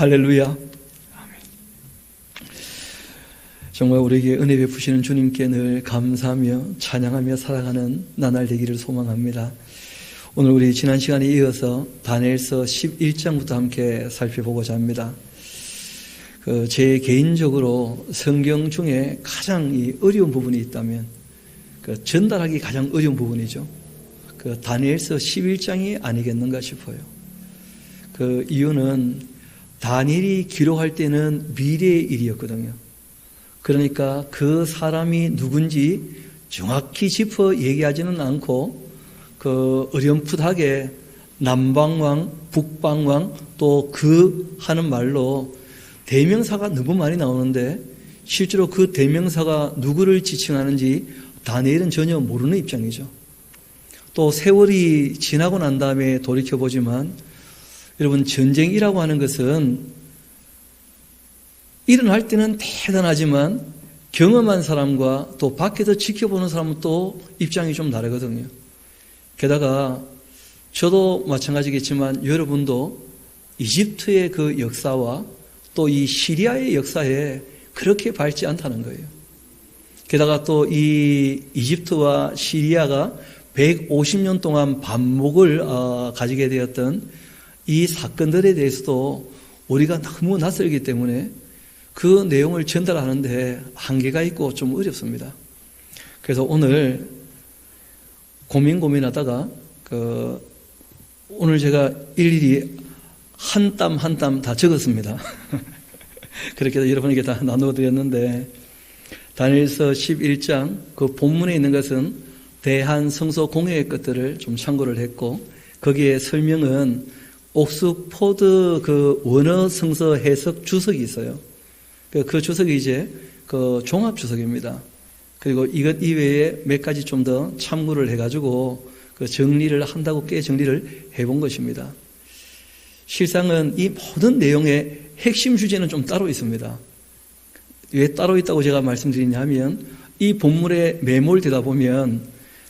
할렐루야. 아멘. 정말 우리에게 은혜 베푸시는 주님께 늘 감사하며 찬양하며 살아가는 나날 되기를 소망합니다. 오늘 우리 지난 시간에 이어서 다니엘서 11장부터 함께 살펴보고자 합니다. 제 개인적으로 성경 중에 가장 어려운 부분이 있다면 전달하기 가장 어려운 부분이죠. 다니엘서 11장이 아니겠는가 싶어요. 그 이유는 다니엘이 기록할 때는 미래의 일이었거든요. 그러니까 그 사람이 누군지 정확히 짚어 얘기하지는 않고 어렴풋하게 남방왕, 북방왕 또 그 하는 말로 대명사가 너무 많이 나오는데 실제로 그 대명사가 누구를 지칭하는지 다니엘은 전혀 모르는 입장이죠. 또 세월이 지나고 난 다음에 돌이켜보지만 여러분, 전쟁이라고 하는 것은 일어날 때는 대단하지만 경험한 사람과 또 밖에서 지켜보는 사람은 또 입장이 좀 다르거든요. 게다가 저도 마찬가지겠지만 여러분도 이집트의 그 역사와 또 이 시리아의 역사에 그렇게 밝지 않다는 거예요. 게다가 또 이 이집트와 시리아가 150년 동안 반목을 가지게 되었던 이 사건들에 대해서도 우리가 너무 낯설기 때문에 그 내용을 전달하는데 한계가 있고 좀 어렵습니다. 그래서 오늘 고민하다가 오늘 제가 일일이 한 땀 한 땀 다 적었습니다. 그렇게 해서 여러분에게 다 나누어 드렸는데 다니엘서 11장 그 본문에 있는 것은 대한성서 공회의 것들을 좀 참고를 했고 거기에 설명은 옥스포드 원어 성서 해석 주석이 있어요. 그 주석이 이제 종합 주석입니다. 그리고 이것 이외에 몇 가지 좀 더 참고를 해가지고 정리를 한다고 꽤 정리를 해본 것입니다. 실상은 이 모든 내용의 핵심 주제는 좀 따로 있습니다. 왜 따로 있다고 제가 말씀드리냐면 이 본문에 매몰되다 보면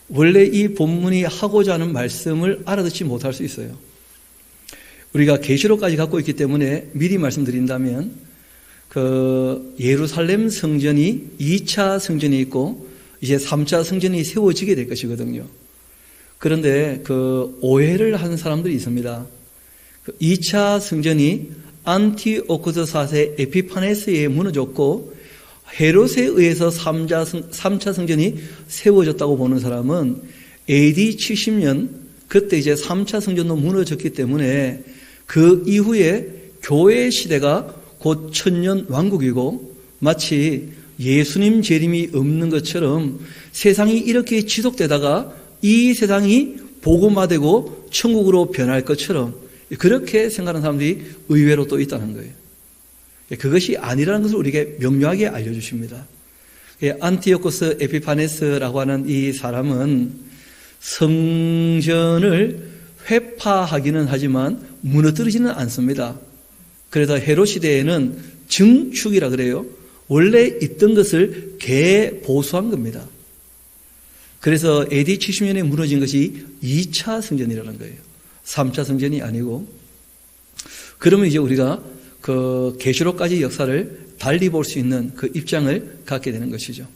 원래 이 본문이 하고자 하는 말씀을 알아듣지 못할 수 있어요. 우리가 계시록까지 갖고 있기 때문에 미리 말씀드린다면 예루살렘 성전이 2차 성전이 있고 이제 3차 성전이 세워지게 될 것이거든요. 그런데 오해를 하는 사람들이 있습니다. 2차 성전이 안티오코스 4세 에피파네스에 무너졌고 헤롯에 의해서 3차 성전이 세워졌다고 보는 사람은 AD 70년 그때 이제 3차 성전도 무너졌기 때문에 그 이후에 교회 시대가 곧 천년 왕국이고 마치 예수님 재림이 없는 것처럼 세상이 이렇게 지속되다가 이 세상이 복음화되고 천국으로 변할 것처럼 그렇게 생각하는 사람들이 의외로 또 있다는 거예요. 그것이 아니라는 것을 우리에게 명료하게 알려주십니다. 안티오코스 에피파네스라고 하는 이 사람은 성전을 회파하기는 하지만 무너뜨리지는 않습니다. 그래서 헤롯 시대에는 증축이라 그래요. 원래 있던 것을 개보수한 겁니다. 그래서 AD 70년에 무너진 것이 2차 성전이라는 거예요. 3차 성전이 아니고. 그러면 이제 우리가 계시록까지 역사를 달리 볼 수 있는 그 입장을 갖게 되는 것이죠.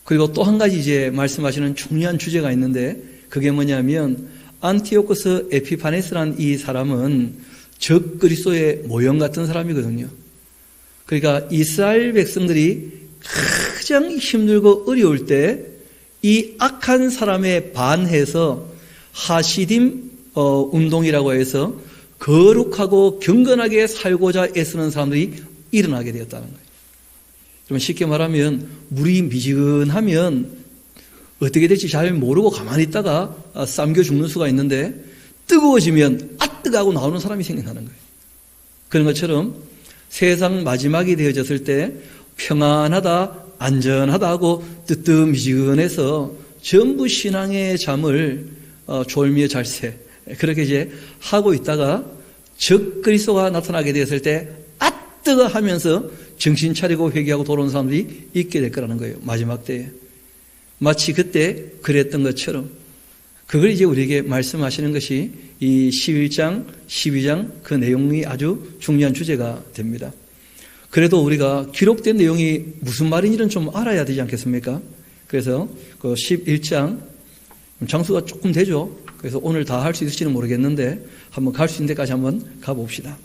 그리고 또 한 가지 이제 말씀하시는 중요한 주제가 있는데 그게 뭐냐면 안티오코스 에피파네스라는 이 사람은 적그리스도의 모형 같은 사람이거든요. 그러니까 이스라엘 백성들이 가장 힘들고 어려울 때 이 악한 사람에 반해서 하시딤 운동이라고 해서 거룩하고 경건하게 살고자 애쓰는 사람들이 일어나게 되었다는 거예요. 좀 쉽게 말하면 물이 미지근하면 어떻게 될지 잘 모르고 가만히 있다가 삶겨 죽는 수가 있는데 뜨거워지면 뜨거워 나오는 사람이 생겨나는 거예요. 그런 것처럼 세상 마지막이 되어졌을 때 평안하다 안전하다 하고 뜨뜻미지근해서 전부 신앙의 잠을 졸며 잘새 그렇게 이제 하고 있다가 적그리스도가 나타나게 되었을 때 뜨거 하면서 정신 차리고 회개하고 돌아오는 사람들이 있게 될 거라는 거예요. 마지막 때에. 마치 그때 그랬던 것처럼. 그걸 이제 우리에게 말씀하시는 것이 이 11장, 12장 그 내용이 아주 중요한 주제가 됩니다. 그래도 우리가 기록된 내용이 무슨 말인지는 좀 알아야 되지 않겠습니까? 그래서 그 11장, 장수가 조금 되죠. 그래서 오늘 다 할 수 있을지는 모르겠는데 한번 갈 수 있는 데까지 한번 가봅시다.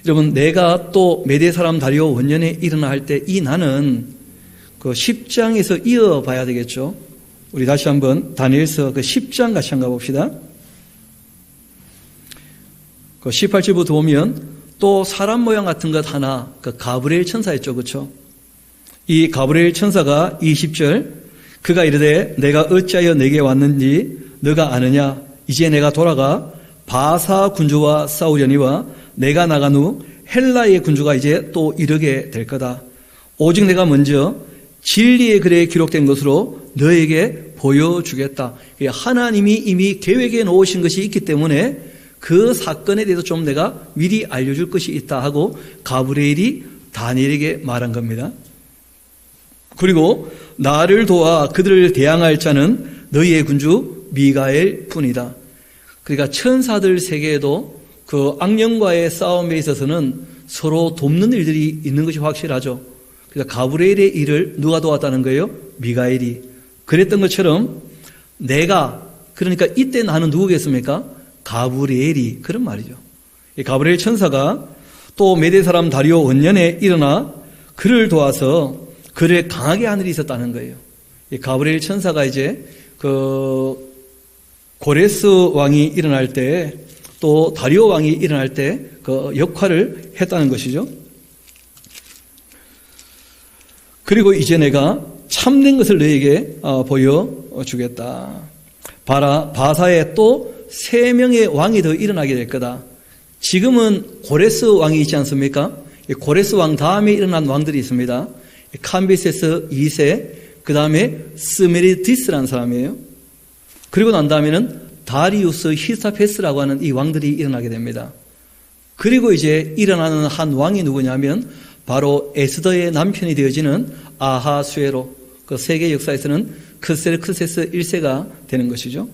여러분, 내가 또 메대 사람 다리오 원년에 일어나 할 때 이 나는 그 10장에서 이어봐야 되겠죠. 우리 다시 한번 다니엘서 그 10장 같이 한번 가봅시다. 그 18절부터 보면 또 사람 모양 같은 것 하나, 그 가브리엘 천사였죠. 그렇죠? 이 가브리엘 천사가 20절, 그가 이르되 내가 어찌하여 내게 왔는지 너가 아느냐? 이제 내가 돌아가 바사 군주와 싸우려니와 내가 나간 후 헬라의 군주가 이제 또 이르게 될 거다. 오직 내가 먼저 진리의 글에 기록된 것으로 너에게 보여주겠다. 하나님이 이미 계획해 놓으신 것이 있기 때문에 그 사건에 대해서 좀 내가 미리 알려줄 것이 있다 하고 가브리엘이 다니엘에게 말한 겁니다. 그리고 나를 도와 그들을 대항할 자는 너희의 군주 미가엘 뿐이다. 그러니까 천사들 세계에도 그 악령과의 싸움에 있어서는 서로 돕는 일들이 있는 것이 확실하죠. 그러니까 가브리엘의 일을 누가 도왔다는 거예요? 미가엘이. 그랬던 것처럼 내가, 그러니까 이때 나는 누구겠습니까? 가브리엘이. 그런 말이죠. 이 가브리엘 천사가 또 메대 사람 다리오 원년에 일어나 그를 도와서 그를 강하게 하는 일이 있었다는 거예요. 이 가브리엘 천사가 이제 그 고레스 왕이 일어날 때 또 다리오 왕이 일어날 때 그 역할을 했다는 것이죠. 그리고 이제 내가 참된 것을 너에게 보여주겠다. 봐라, 바사에 또 3명의 왕이 더 일어나게 될 거다. 지금은 고레스 왕이 있지 않습니까? 고레스 왕 다음에 일어난 왕들이 있습니다. 캄비세스 2세, 그 다음에 스메리디스라는 사람이에요. 그리고 난 다음에는 다리우스 히스타페스라고 하는 이 왕들이 일어나게 됩니다. 그리고 이제 일어나는 한 왕이 누구냐면 바로 에스더의 남편이 되어지는 아하수에로, 그 세계 역사에서는 크세르크세스 1세가 되는 것이죠.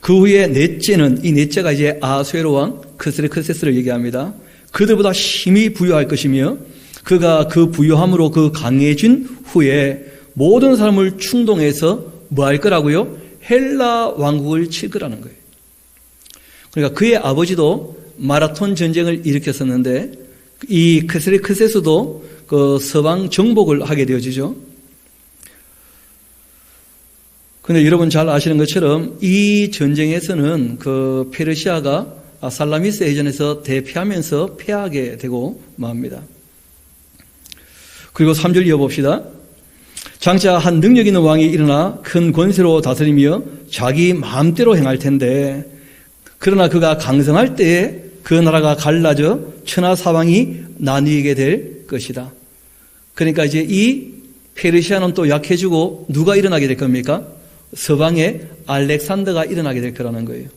그 후에 넷째는, 이 넷째가 이제 아하수에로 왕 크세르크세스를 얘기합니다. 그들보다 힘이 부유할 것이며 그가 그 부유함으로 그 강해진 후에 모든 사람을 충동해서 뭐 할 거라고요? 헬라 왕국을 칠 거라는 거예요. 그러니까 그의 아버지도 마라톤 전쟁을 일으켰었는데 이 크세르크세스도 그 서방 정복을 하게 되어지죠. 그런데 여러분 잘 아시는 것처럼 이 전쟁에서는 그 페르시아가 살라미스 해전에서 대패하면서 패하게 되고 맙니다. 그리고 3절 이어봅시다. 장차 한 능력 있는 왕이 일어나 큰 권세로 다스리며 자기 마음대로 행할 텐데 그러나 그가 강성할 때에 그 나라가 갈라져 천하 사방이 나뉘게 될 것이다. 그러니까 이제 이 페르시아는 또 약해지고 누가 일어나게 될 겁니까? 서방의 알렉산더가 일어나게 될 거라는 거예요.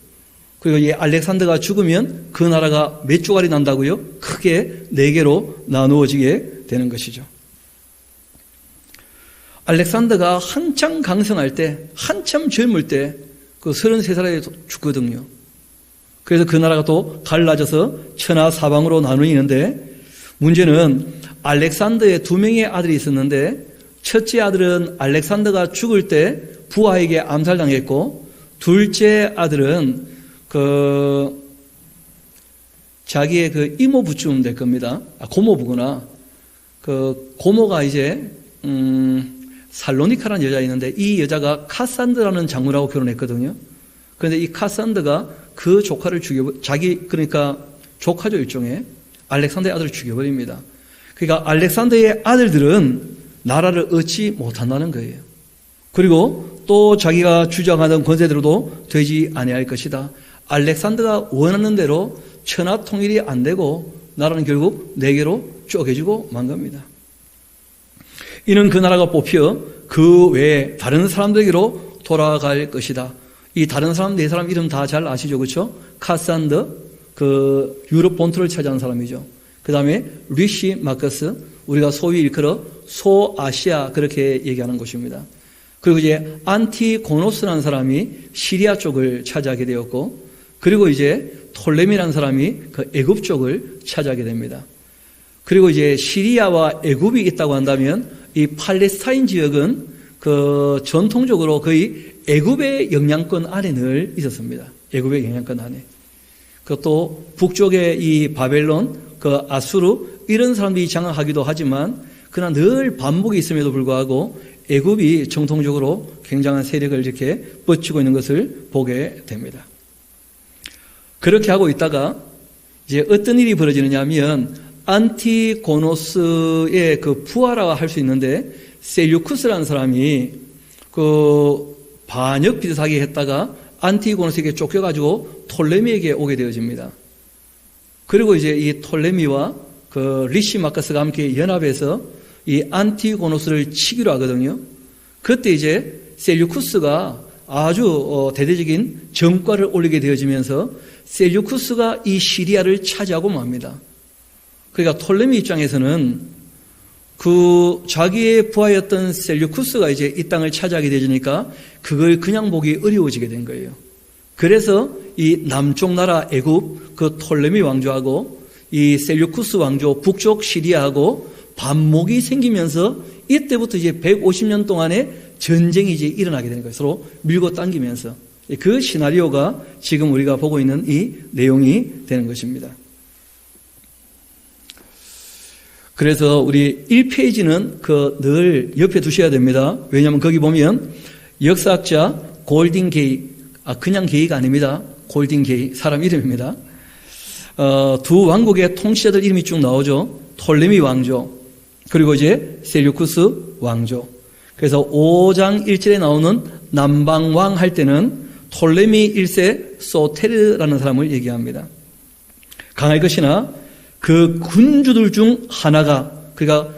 그리고 이 알렉산더가 죽으면 그 나라가 몇 조각이 난다고요? 크게 4개로 나누어지게 되는 것이죠. 알렉산더가 한참 강성할 때, 한참 젊을 때 그 33살에 죽거든요. 그래서 그 나라가 또 갈라져서 천하 사방으로 나누이는데 문제는 알렉산더의 2명의 아들이 있었는데 첫째 아들은 알렉산더가 죽을 때 부하에게 암살당했고 둘째 아들은 자기의 그 이모부쯤 될 겁니다. 고모부구나. 그 고모가 이제 살로니카라는 여자가 있는데 이 여자가 카산드라는 장군하고 결혼했거든요. 그런데 이 카산드가 그 조카를 그러니까 조카죠, 일종의. 알렉산더의 아들을 죽여버립니다. 그러니까 알렉산더의 아들들은 나라를 얻지 못한다는 거예요. 그리고 또 자기가 주장하던 권세대로도 되지 아니할 것이다. 알렉산더가 원하는 대로 천하 통일이 안 되고 나라는 결국 4개로 쪼개지고 만 겁니다. 이는 그 나라가 뽑혀 그 외에 다른 사람들에게로 돌아갈 것이다. 이 다른 사람, 4사람 이름 다 잘 아시죠? 그렇죠? 카산더, 그 유럽 본토를 차지한 사람이죠. 그 다음에 리시 마커스, 우리가 소위 일컬어 소아시아 그렇게 얘기하는 곳입니다. 그리고 이제 안티고노스라는 사람이 시리아 쪽을 차지하게 되었고, 그리고 이제 톨레미라는 사람이 그 애굽 쪽을 차지하게 됩니다. 그리고 이제 시리아와 애굽이 있다고 한다면 이 팔레스타인 지역은 그 전통적으로 거의 애굽의 영향권 안에 늘 있었습니다. 애굽의 영향권 안에. 그것도 북쪽에 이 바벨론, 그 아수르 이런 사람들이 장악하기도 하지만 그러나 늘 반복이 있음에도 불구하고 애굽이 정통적으로 굉장한 세력을 이렇게 뻗치고 있는 것을 보게 됩니다. 그렇게 하고 있다가 이제 어떤 일이 벌어지느냐 하면 안티고노스의 그 부하라고 할 수 있는데 셀류쿠스라는 사람이 그 반역 비슷하게 했다가 안티고노스에게 쫓겨가지고 톨레미에게 오게 되어집니다. 그리고 이제 이 톨레미와 그 리시마커스가 함께 연합해서 이 안티고노스를 치기로 하거든요. 그때 이제 셀류쿠스가 아주 대대적인 전과를 올리게 되어지면서 셀류쿠스가 이 시리아를 차지하고 맙니다. 그러니까 톨레미 입장에서는 그 자기의 부하였던 셀류쿠스가 이제 이 땅을 차지하게 되니까 그걸 그냥 보기 어려워지게 된 거예요. 그래서 이 남쪽 나라 애굽 그 톨레미 왕조하고 이 셀류쿠스 왕조 북쪽 시리아하고 반목이 생기면서 이때부터 이제 150년 동안의 전쟁이 이제 일어나게 되는 거예요. 서로 밀고 당기면서. 그 시나리오가 지금 우리가 보고 있는 이 내용이 되는 것입니다. 그래서 우리 1페이지는 그 늘 옆에 두셔야 됩니다. 왜냐하면 거기 보면 역사학자 골든 게이, 그냥 게이가 아닙니다. 골든 게이, 사람 이름입니다. 두 왕국의 통치자들 이름이 쭉 나오죠. 톨레미 왕조, 그리고 이제 셀류쿠스 왕조. 그래서 5장 1절에 나오는 남방왕 할 때는 톨레미 1세 소테르라는 사람을 얘기합니다. 강할 것이나 그 군주들 중 하나가, 그러니까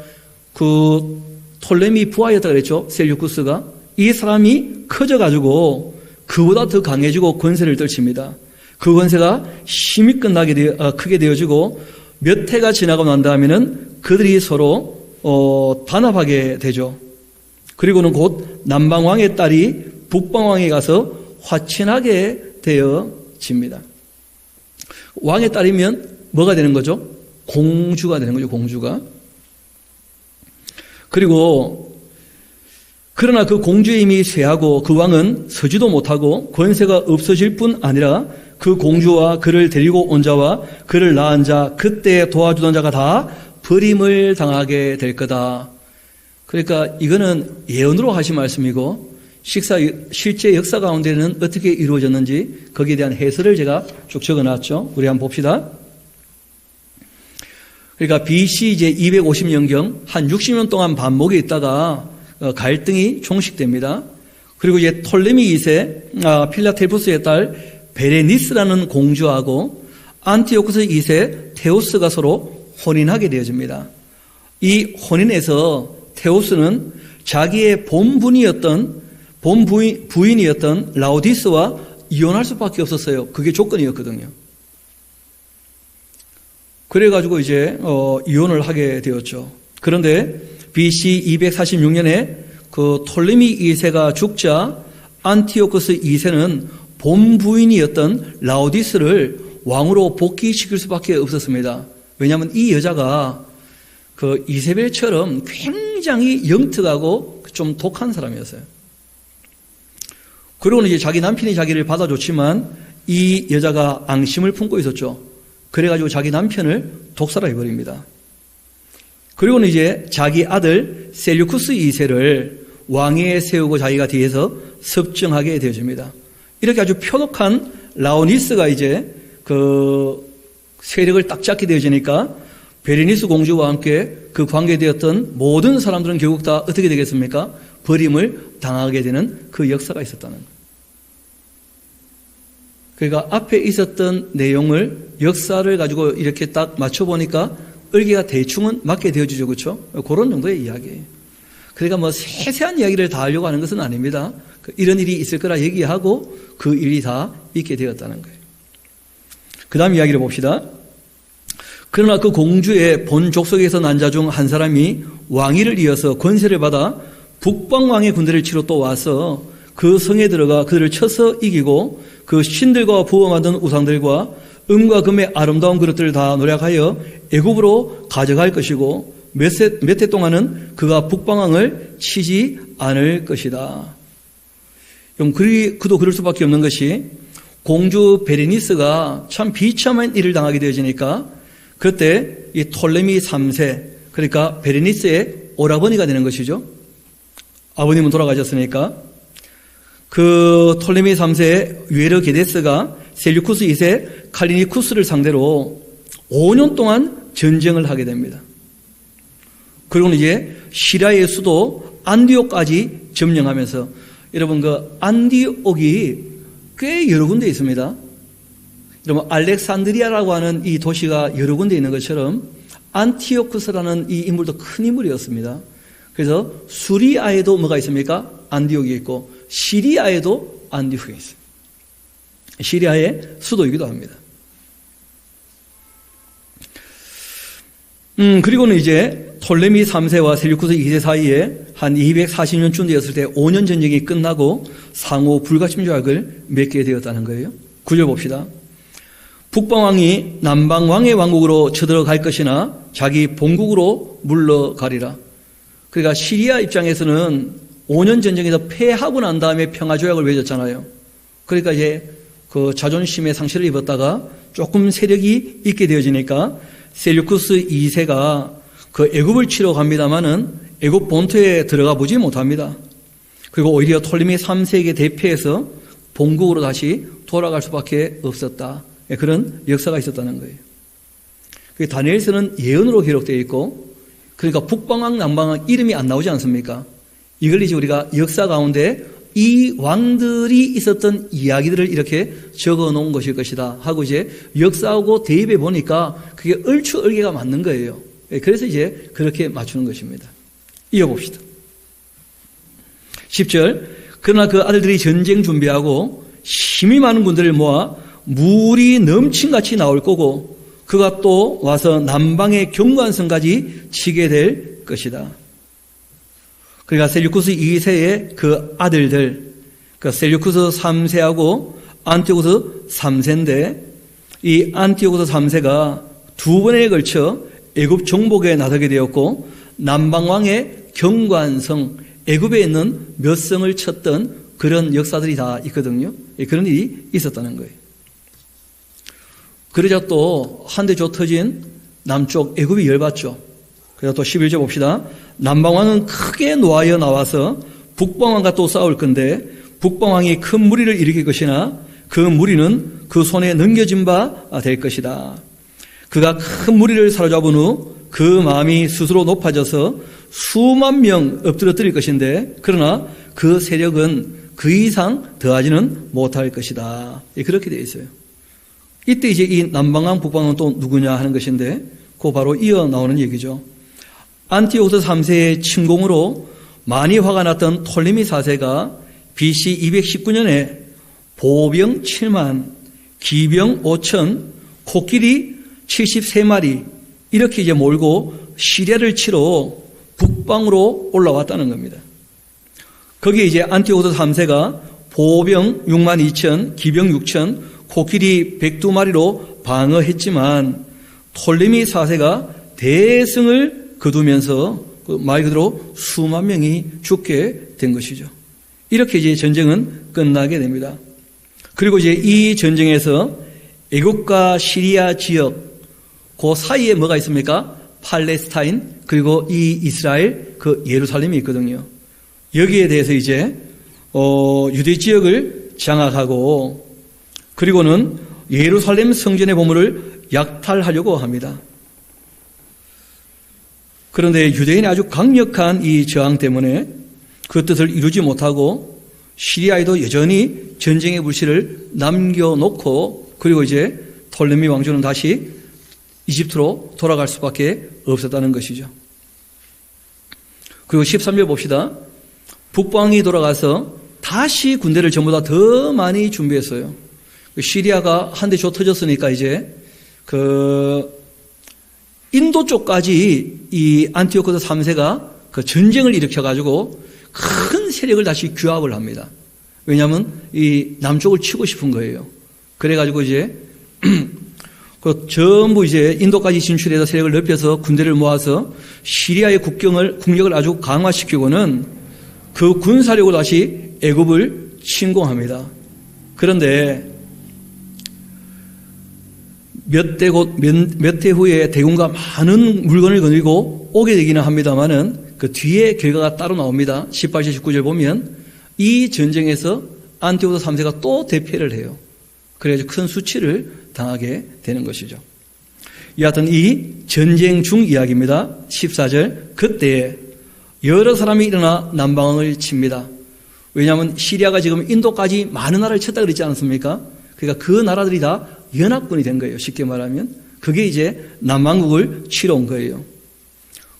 그 톨레미 부하였다 그랬죠. 셀류쿠스가. 이 사람이 커져가지고 그보다 더 강해지고 권세를 떨칩니다. 그 권세가 힘이 크게 되어지고 몇 해가 지나고 난 다음에는 그들이 서로 단합하게 되죠. 그리고는 곧 남방왕의 딸이 북방왕에 가서 화친하게 되어집니다. 왕의 딸이면 뭐가 되는 거죠? 공주가 되는 거죠, 공주가. 그리고 그러나 그 공주의 힘이 쇠하고 그 왕은 서지도 못하고 권세가 없어질 뿐 아니라 그 공주와 그를 데리고 온 자와 그를 낳은 자, 그때 도와주던 자가 다 버림을 당하게 될 거다. 그러니까 이거는 예언으로 하신 말씀이고 실제 역사 가운데는 어떻게 이루어졌는지 거기에 대한 해설을 제가 쭉 적어놨죠. 우리 한번 봅시다. 그러니까 BC 이제 250년경 한 60년 동안 반목에 있다가 갈등이 종식됩니다. 그리고 이제 톨레미 2세 필라텔푸스의 딸 베레니스라는 공주하고 안티오쿠스 2세 테오스가 서로 혼인하게 되어집니다. 이 혼인에서 테오스는 자기의 본부인이었던 라오디스와 이혼할 수밖에 없었어요. 그게 조건이었거든요. 그래가지고 이제 이혼을 하게 되었죠. 그런데 BC 246년에 그 톨레미 2세가 죽자 안티오쿠스 2세는 본부인이었던 라오디스를 왕으로 복귀시킬 수밖에 없었습니다. 왜냐하면 이 여자가 그 이세벨처럼 굉장히 영특하고 좀 독한 사람이었어요. 그리고는 이제 자기 남편이 자기를 받아줬지만 이 여자가 앙심을 품고 있었죠. 그래가지고 자기 남편을 독살해버립니다. 그리고는 이제 자기 아들 셀류쿠스 2세를 왕위에 세우고 자기가 뒤에서 섭정하게 되어집니다. 이렇게 아주 표독한 라오니스가 이제 그 세력을 딱 잡게 되어지니까 베레니스 공주와 함께 그 관계되었던 모든 사람들은 결국 다 어떻게 되겠습니까? 버림을 당하게 되는 그 역사가 있었다는 거예요. 그러니까 앞에 있었던 내용을 역사를 가지고 이렇게 딱 맞춰보니까 을개가 대충은 맞게 되어지죠. 그렇죠? 그런 정도의 이야기예요. 그러니까 뭐 세세한 이야기를 다 하려고 하는 것은 아닙니다. 이런 일이 있을 거라 얘기하고 그 일이 다 있게 되었다는 거예요. 그 다음 이야기를 봅시다. 그러나 그 공주의 본 족속에서 난 자 중 한 사람이 왕위를 이어서 권세를 받아 북방왕의 군대를 치러 또 와서 그 성에 들어가 그들을 쳐서 이기고 그 신들과 부어 만든 우상들과 은과 금의 아름다운 그릇들을 다 노력하여 애굽으로 가져갈 것이고 몇 해 동안은 그가 북방왕을 치지 않을 것이다. 그도 그럴 수밖에 없는 것이 공주 베레니스가 참 비참한 일을 당하게 되어지니까 그때 이 톨레미 3세, 그러니까 베레니스의 오라버니가 되는 것이죠. 아버님은 돌아가셨으니까 그 톨레미 3세의 위에르게데스가 셀류쿠스 2세 칼리니쿠스를 상대로 5년 동안 전쟁을 하게 됩니다. 그리고는 이제 시리아의 수도 안디옥까지 점령하면서, 여러분 그 안디옥이 꽤 여러 군데 있습니다. 여러분 알렉산드리아라고 하는 이 도시가 여러 군데 있는 것처럼 안티오쿠스라는 이 인물도 큰 인물이었습니다. 그래서 수리아에도 뭐가 있습니까? 안디옥이 있고 시리아에도 안디옥이 있습니다. 시리아의 수도이기도 합니다. 그리고는 이제 톨레미 3세와 셀류쿠스 2세 사이에 한 240년쯤 되었을 때 5년 전쟁이 끝나고 상호 불가침 조약을 맺게 되었다는 거예요. 9절 봅시다. 북방왕이 남방왕의 왕국으로 쳐들어갈 것이나 자기 본국으로 물러가리라. 그러니까 시리아 입장에서는 5년 전쟁에서 패하고 난 다음에 평화조약을 맺었잖아요. 그러니까 이제 그 자존심의 상실을 입었다가 조금 세력이 있게 되어지니까 셀류쿠스 2세가 그 애굽을 치러 갑니다마는 애굽 본토에 들어가 보지 못합니다. 그리고 오히려 톨레미 3세에게 대피해서 본국으로 다시 돌아갈 수밖에 없었다. 그런 역사가 있었다는 거예요. 다니엘서는 예언으로 기록되어 있고, 그러니까 북방왕, 남방왕 이름이 안 나오지 않습니까? 이걸 이제 우리가 역사 가운데 이 왕들이 있었던 이야기들을 이렇게 적어 놓은 것일 것이다 하고 이제 역사하고 대입해 보니까 그게 얼추얼개가 맞는 거예요. 그래서 이제 그렇게 맞추는 것입니다. 이어봅시다. 10절. 그러나 그 아들들이 전쟁 준비하고 힘이 많은 군대를 모아 물이 넘친같이 나올 거고 그가 또 와서 남방의 경관성까지 치게 될 것이다. 그러니까 셀류쿠스 2세의 그 아들들, 그 셀류쿠스 3세하고 안티오쿠스 3세인데 이 안티오쿠스 3세가 두 번에 걸쳐 애굽 정복에 나서게 되었고 남방왕의 경관성, 애굽에 있는 몇 성을 쳤던 그런 역사들이 다 있거든요. 그런 일이 있었다는 거예요. 그러자 또 한데 조 터진 남쪽 애굽이 열받죠. 그래서 또 11절 봅시다. 남방왕은 크게 노하여 나와서 북방왕과 또 싸울 건데 북방왕이 큰 무리를 일으킬 것이나 그 무리는 그 손에 넘겨진 바 될 것이다. 그가 큰 무리를 사로잡은 후 그 마음이 스스로 높아져서 수만 명 엎드러뜨릴 것인데 그러나 그 세력은 그 이상 더하지는 못할 것이다. 그렇게 되어 있어요. 이때 이제 이 남방왕 북방왕은 또 누구냐 하는 것인데 그 바로 이어 나오는 얘기죠. 안티오쿠스 3세의 침공으로 많이 화가 났던 톨레미 4세가 BC 219년에 보병 7만, 기병 5천, 코끼리 73마리 이렇게 이제 몰고 시리아를 치러 북방으로 올라왔다는 겁니다. 거기에 이제 안티오쿠스 3세가 보병 6만 2천, 기병 6천, 코끼리 102마리로 방어했지만 톨레미 4세가 대승을 거두면서 말 그대로 수만 명이 죽게 된 것이죠. 이렇게 이제 전쟁은 끝나게 됩니다. 그리고 이제 이 전쟁에서 애국과 시리아 지역 그 사이에 뭐가 있습니까? 팔레스타인 그리고 이 이스라엘 그 예루살렘이 있거든요. 여기에 대해서 이제 유대 지역을 장악하고 그리고는 예루살렘 성전의 보물을 약탈하려고 합니다. 그런데 유대인의 아주 강력한 이 저항 때문에 그 뜻을 이루지 못하고 시리아에도 여전히 전쟁의 불씨를 남겨놓고 그리고 이제 톨레미 왕조는 다시 이집트로 돌아갈 수밖에 없었다는 것이죠. 그리고 13절 봅시다. 북방이 돌아가서 다시 군대를 전부 다 더 많이 준비했어요. 시리아가 한데 조 터졌으니까 이제 인도 쪽까지 이 안티오쿠스 3세가 그 전쟁을 일으켜가지고 큰 세력을 다시 규합을 합니다. 왜냐하면 이 남쪽을 치고 싶은 거예요. 그래가지고 이제 그 전부 이제 인도까지 진출해서 세력을 넓혀서 군대를 모아서 시리아의 국력을 아주 강화시키고는 그 군사력으로 다시 애굽을 침공합니다. 그런데 몇 해 후에 대군과 많은 물건을 거느리고 오게 되기는 합니다만은 그 뒤에 결과가 따로 나옵니다. 18절, 19절 보면 이 전쟁에서 안티오코스 3세가 또 대패를 해요. 그래서 큰 수치를 당하게 되는 것이죠. 여하튼 이 전쟁 중 이야기입니다. 14절, 그때 여러 사람이 일어나 남방을 칩니다. 왜냐하면 시리아가 지금 인도까지 많은 나라를 쳤다 그랬지 않습니까? 그러니까 그 나라들이 다 연합군이 된 거예요. 쉽게 말하면. 그게 이제 남왕국을 치러 온 거예요.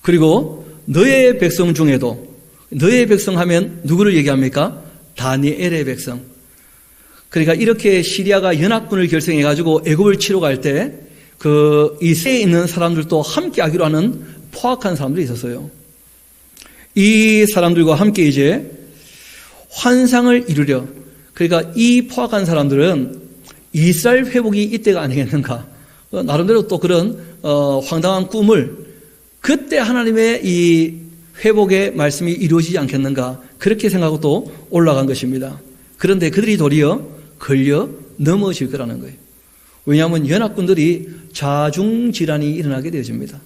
그리고 너의 백성 중에도, 너의 백성 하면 누구를 얘기합니까? 다니엘의 백성. 그러니까 이렇게 시리아가 연합군을 결성해가지고 애굽을 치러 갈 때 그 이세에 있는 사람들도 함께 하기로 하는 포악한 사람들이 있었어요. 이 사람들과 함께 이제 환상을 이루려, 그러니까 이 포악한 사람들은 이스라엘 회복이 이때가 아니겠는가. 나름대로 또 그런 황당한 꿈을 그때 하나님의 이 회복의 말씀이 이루어지지 않겠는가. 그렇게 생각하고 또 올라간 것입니다. 그런데 그들이 도리어 걸려 넘어질 거라는 거예요. 왜냐하면 연합군들이 자중질환이 일어나게 되어집니다.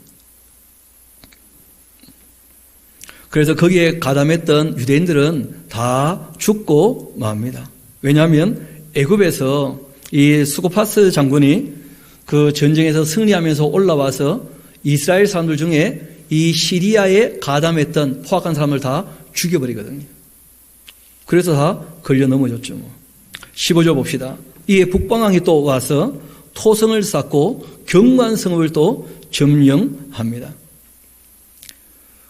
그래서 거기에 가담했던 유대인들은 다 죽고 맙니다. 왜냐하면 애굽에서 이 스고파스 장군이 그 전쟁에서 승리하면서 올라와서 이스라엘 사람들 중에 이 시리아에 가담했던 포악한 사람을 다 죽여버리거든요. 그래서 다 걸려 넘어졌죠. 15절 봅시다. 이에 북방왕이 또 와서 토성을 쌓고 견고한 성읍을 또 점령합니다.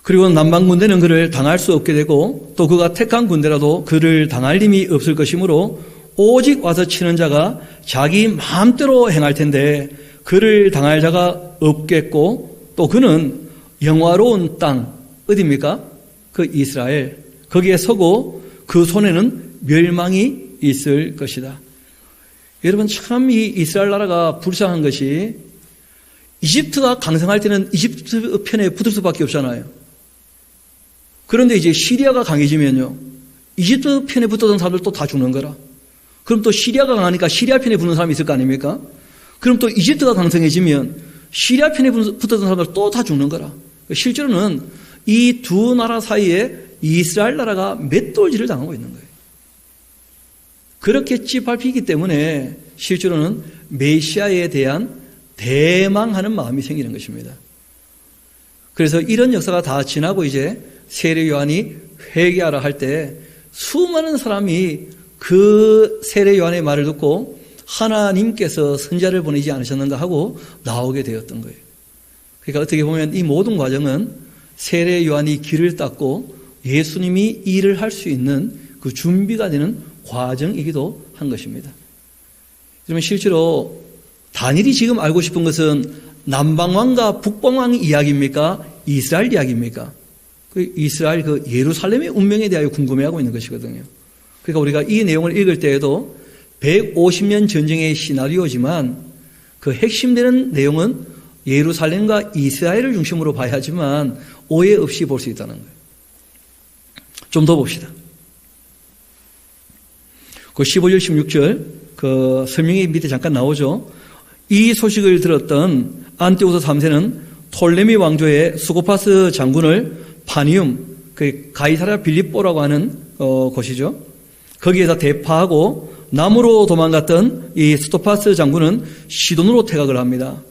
그리고 남방군대는 그를 당할 수 없게 되고 또 그가 택한 군대라도 그를 당할 힘이 없을 것이므로 오직 와서 치는 자가 자기 마음대로 행할 텐데 그를 당할 자가 없겠고 또 그는 영화로운 땅, 어디입니까? 그 이스라엘, 거기에 서고 그 손에는 멸망이 있을 것이다. 여러분 참 이 이스라엘 나라가 불쌍한 것이 이집트가 강성할 때는 이집트 편에 붙을 수밖에 없잖아요. 그런데 이제 시리아가 강해지면요, 이집트 편에 붙었던 사람들 또 다 죽는 거라. 그럼 또 시리아가 강하니까 시리아 편에 붙는 사람이 있을 거 아닙니까? 그럼 또 이집트가 강성해지면 시리아 편에 붙었던 사람들 또 다 죽는 거라. 실제로는 이 두 나라 사이에 이스라엘 나라가 맷돌질을 당하고 있는 거예요. 그렇게 찌밟히기 때문에 실제로는 메시아에 대한 대망하는 마음이 생기는 것입니다. 그래서 이런 역사가 다 지나고 이제 세례 요한이 회개하라 할 때 수많은 사람이 그 세례 요한의 말을 듣고 하나님께서 선자를 보내지 않으셨는가 하고 나오게 되었던 거예요. 그러니까 어떻게 보면 이 모든 과정은 세례 요한이 길을 닦고 예수님이 일을 할 수 있는 그 준비가 되는 과정이기도 한 것입니다. 그러면 실제로 다니엘이 지금 알고 싶은 것은 남방왕과 북방왕 이야기입니까? 이스라엘 이야기입니까? 그 이스라엘 그 예루살렘의 운명에 대하여 궁금해하고 있는 것이거든요. 그러니까 우리가 이 내용을 읽을 때에도 150년 전쟁의 시나리오지만 그 핵심되는 내용은 예루살렘과 이스라엘을 중심으로 봐야 하지만 오해 없이 볼 수 있다는 거예요. 좀 더 봅시다. 그 15절, 16절 그 설명이 밑에 잠깐 나오죠. 이 소식을 들었던 안티오코스 3세는 톨레미 왕조의 스고파스 장군을 파니움, 그 가이사랴 빌립보라고 하는 곳이죠. 거기에서 대파하고 남으로 도망갔던 이 스토파스 장군은 시돈으로 퇴각을 합니다.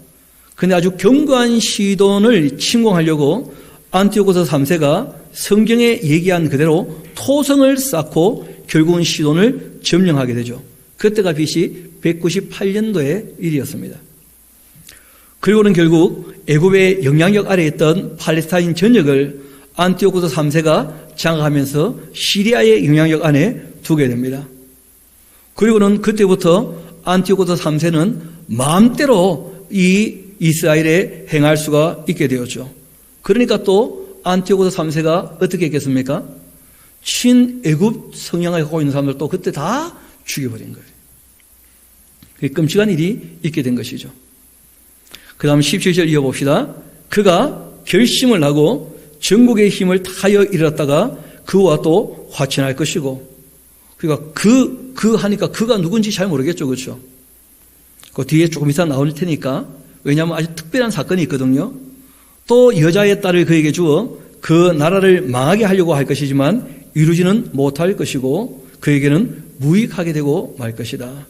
그런데 아주 견고한 시돈을 침공하려고 안티오코스 3세가 성경에 얘기한 그대로 토성을 쌓고 결국은 시돈을 점령하게 되죠. 그때가 BC 198년도의 일이었습니다. 그리고는 결국 애굽의 영향력 아래에 있던 팔레스타인 전역을 안티오코스 3세가 장악하면서 시리아의 영향력 안에 두게 됩니다. 그리고는 그때부터 안티오코스 3세는 마음대로 이 이스라엘에 행할 수가 있게 되었죠. 그러니까 또 안티오코스 3세가 어떻게 했겠습니까? 친애굽 성향을 갖고 있는 사람들도 그때 다 죽여버린 거예요. 끔찍한 일이 있게 된 것이죠. 그 다음 17절 이어봅시다. 그가 결심을 하고 전국의 힘을 다하여 이르렀다가 그와 또 화친할 것이고, 그러니까 하니까 그가 누군지 잘 모르겠죠. 그렇죠? 그 뒤에 조금 이따 나올 테니까. 왜냐하면 아주 특별한 사건이 있거든요. 또 여자의 딸을 그에게 주어 그 나라를 망하게 하려고 할 것이지만 이루지는 못할 것이고 그에게는 무익하게 되고 말 것이다.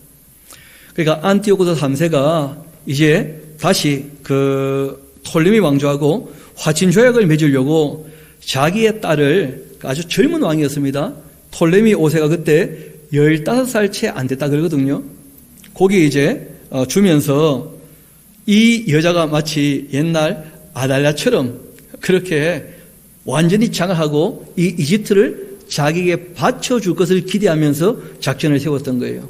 그러니까 안티오코스 3세가 이제 다시 톨레미 왕조하고 화친 조약을 맺으려고 자기의 딸을, 아주 젊은 왕이었습니다. 톨레미 5세가 그때 15살 채 안 됐다 그러거든요. 거기에 이제 주면서 이 여자가 마치 옛날 아달랴처럼 그렇게 완전히 장악하고 이 이집트를 자기에게 바쳐줄 것을 기대하면서 작전을 세웠던 거예요.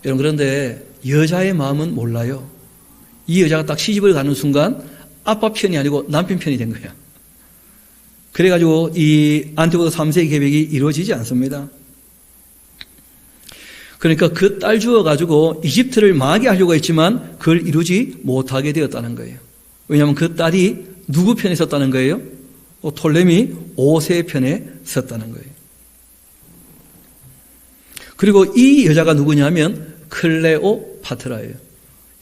여러분, 그런데 여자의 마음은 몰라요. 이 여자가 딱 시집을 가는 순간 아빠 편이 아니고 남편 편이 된 거예요. 그래가지고 이 안티오코스 3세의 계획이 이루어지지 않습니다. 그러니까 그 딸 주어가지고 이집트를 망하게 하려고 했지만 그걸 이루지 못하게 되었다는 거예요. 왜냐하면 그 딸이 누구 편에 섰다는 거예요? 톨레미 5세 편에 섰다는 거예요. 그리고 이 여자가 누구냐면 클레오파트라예요.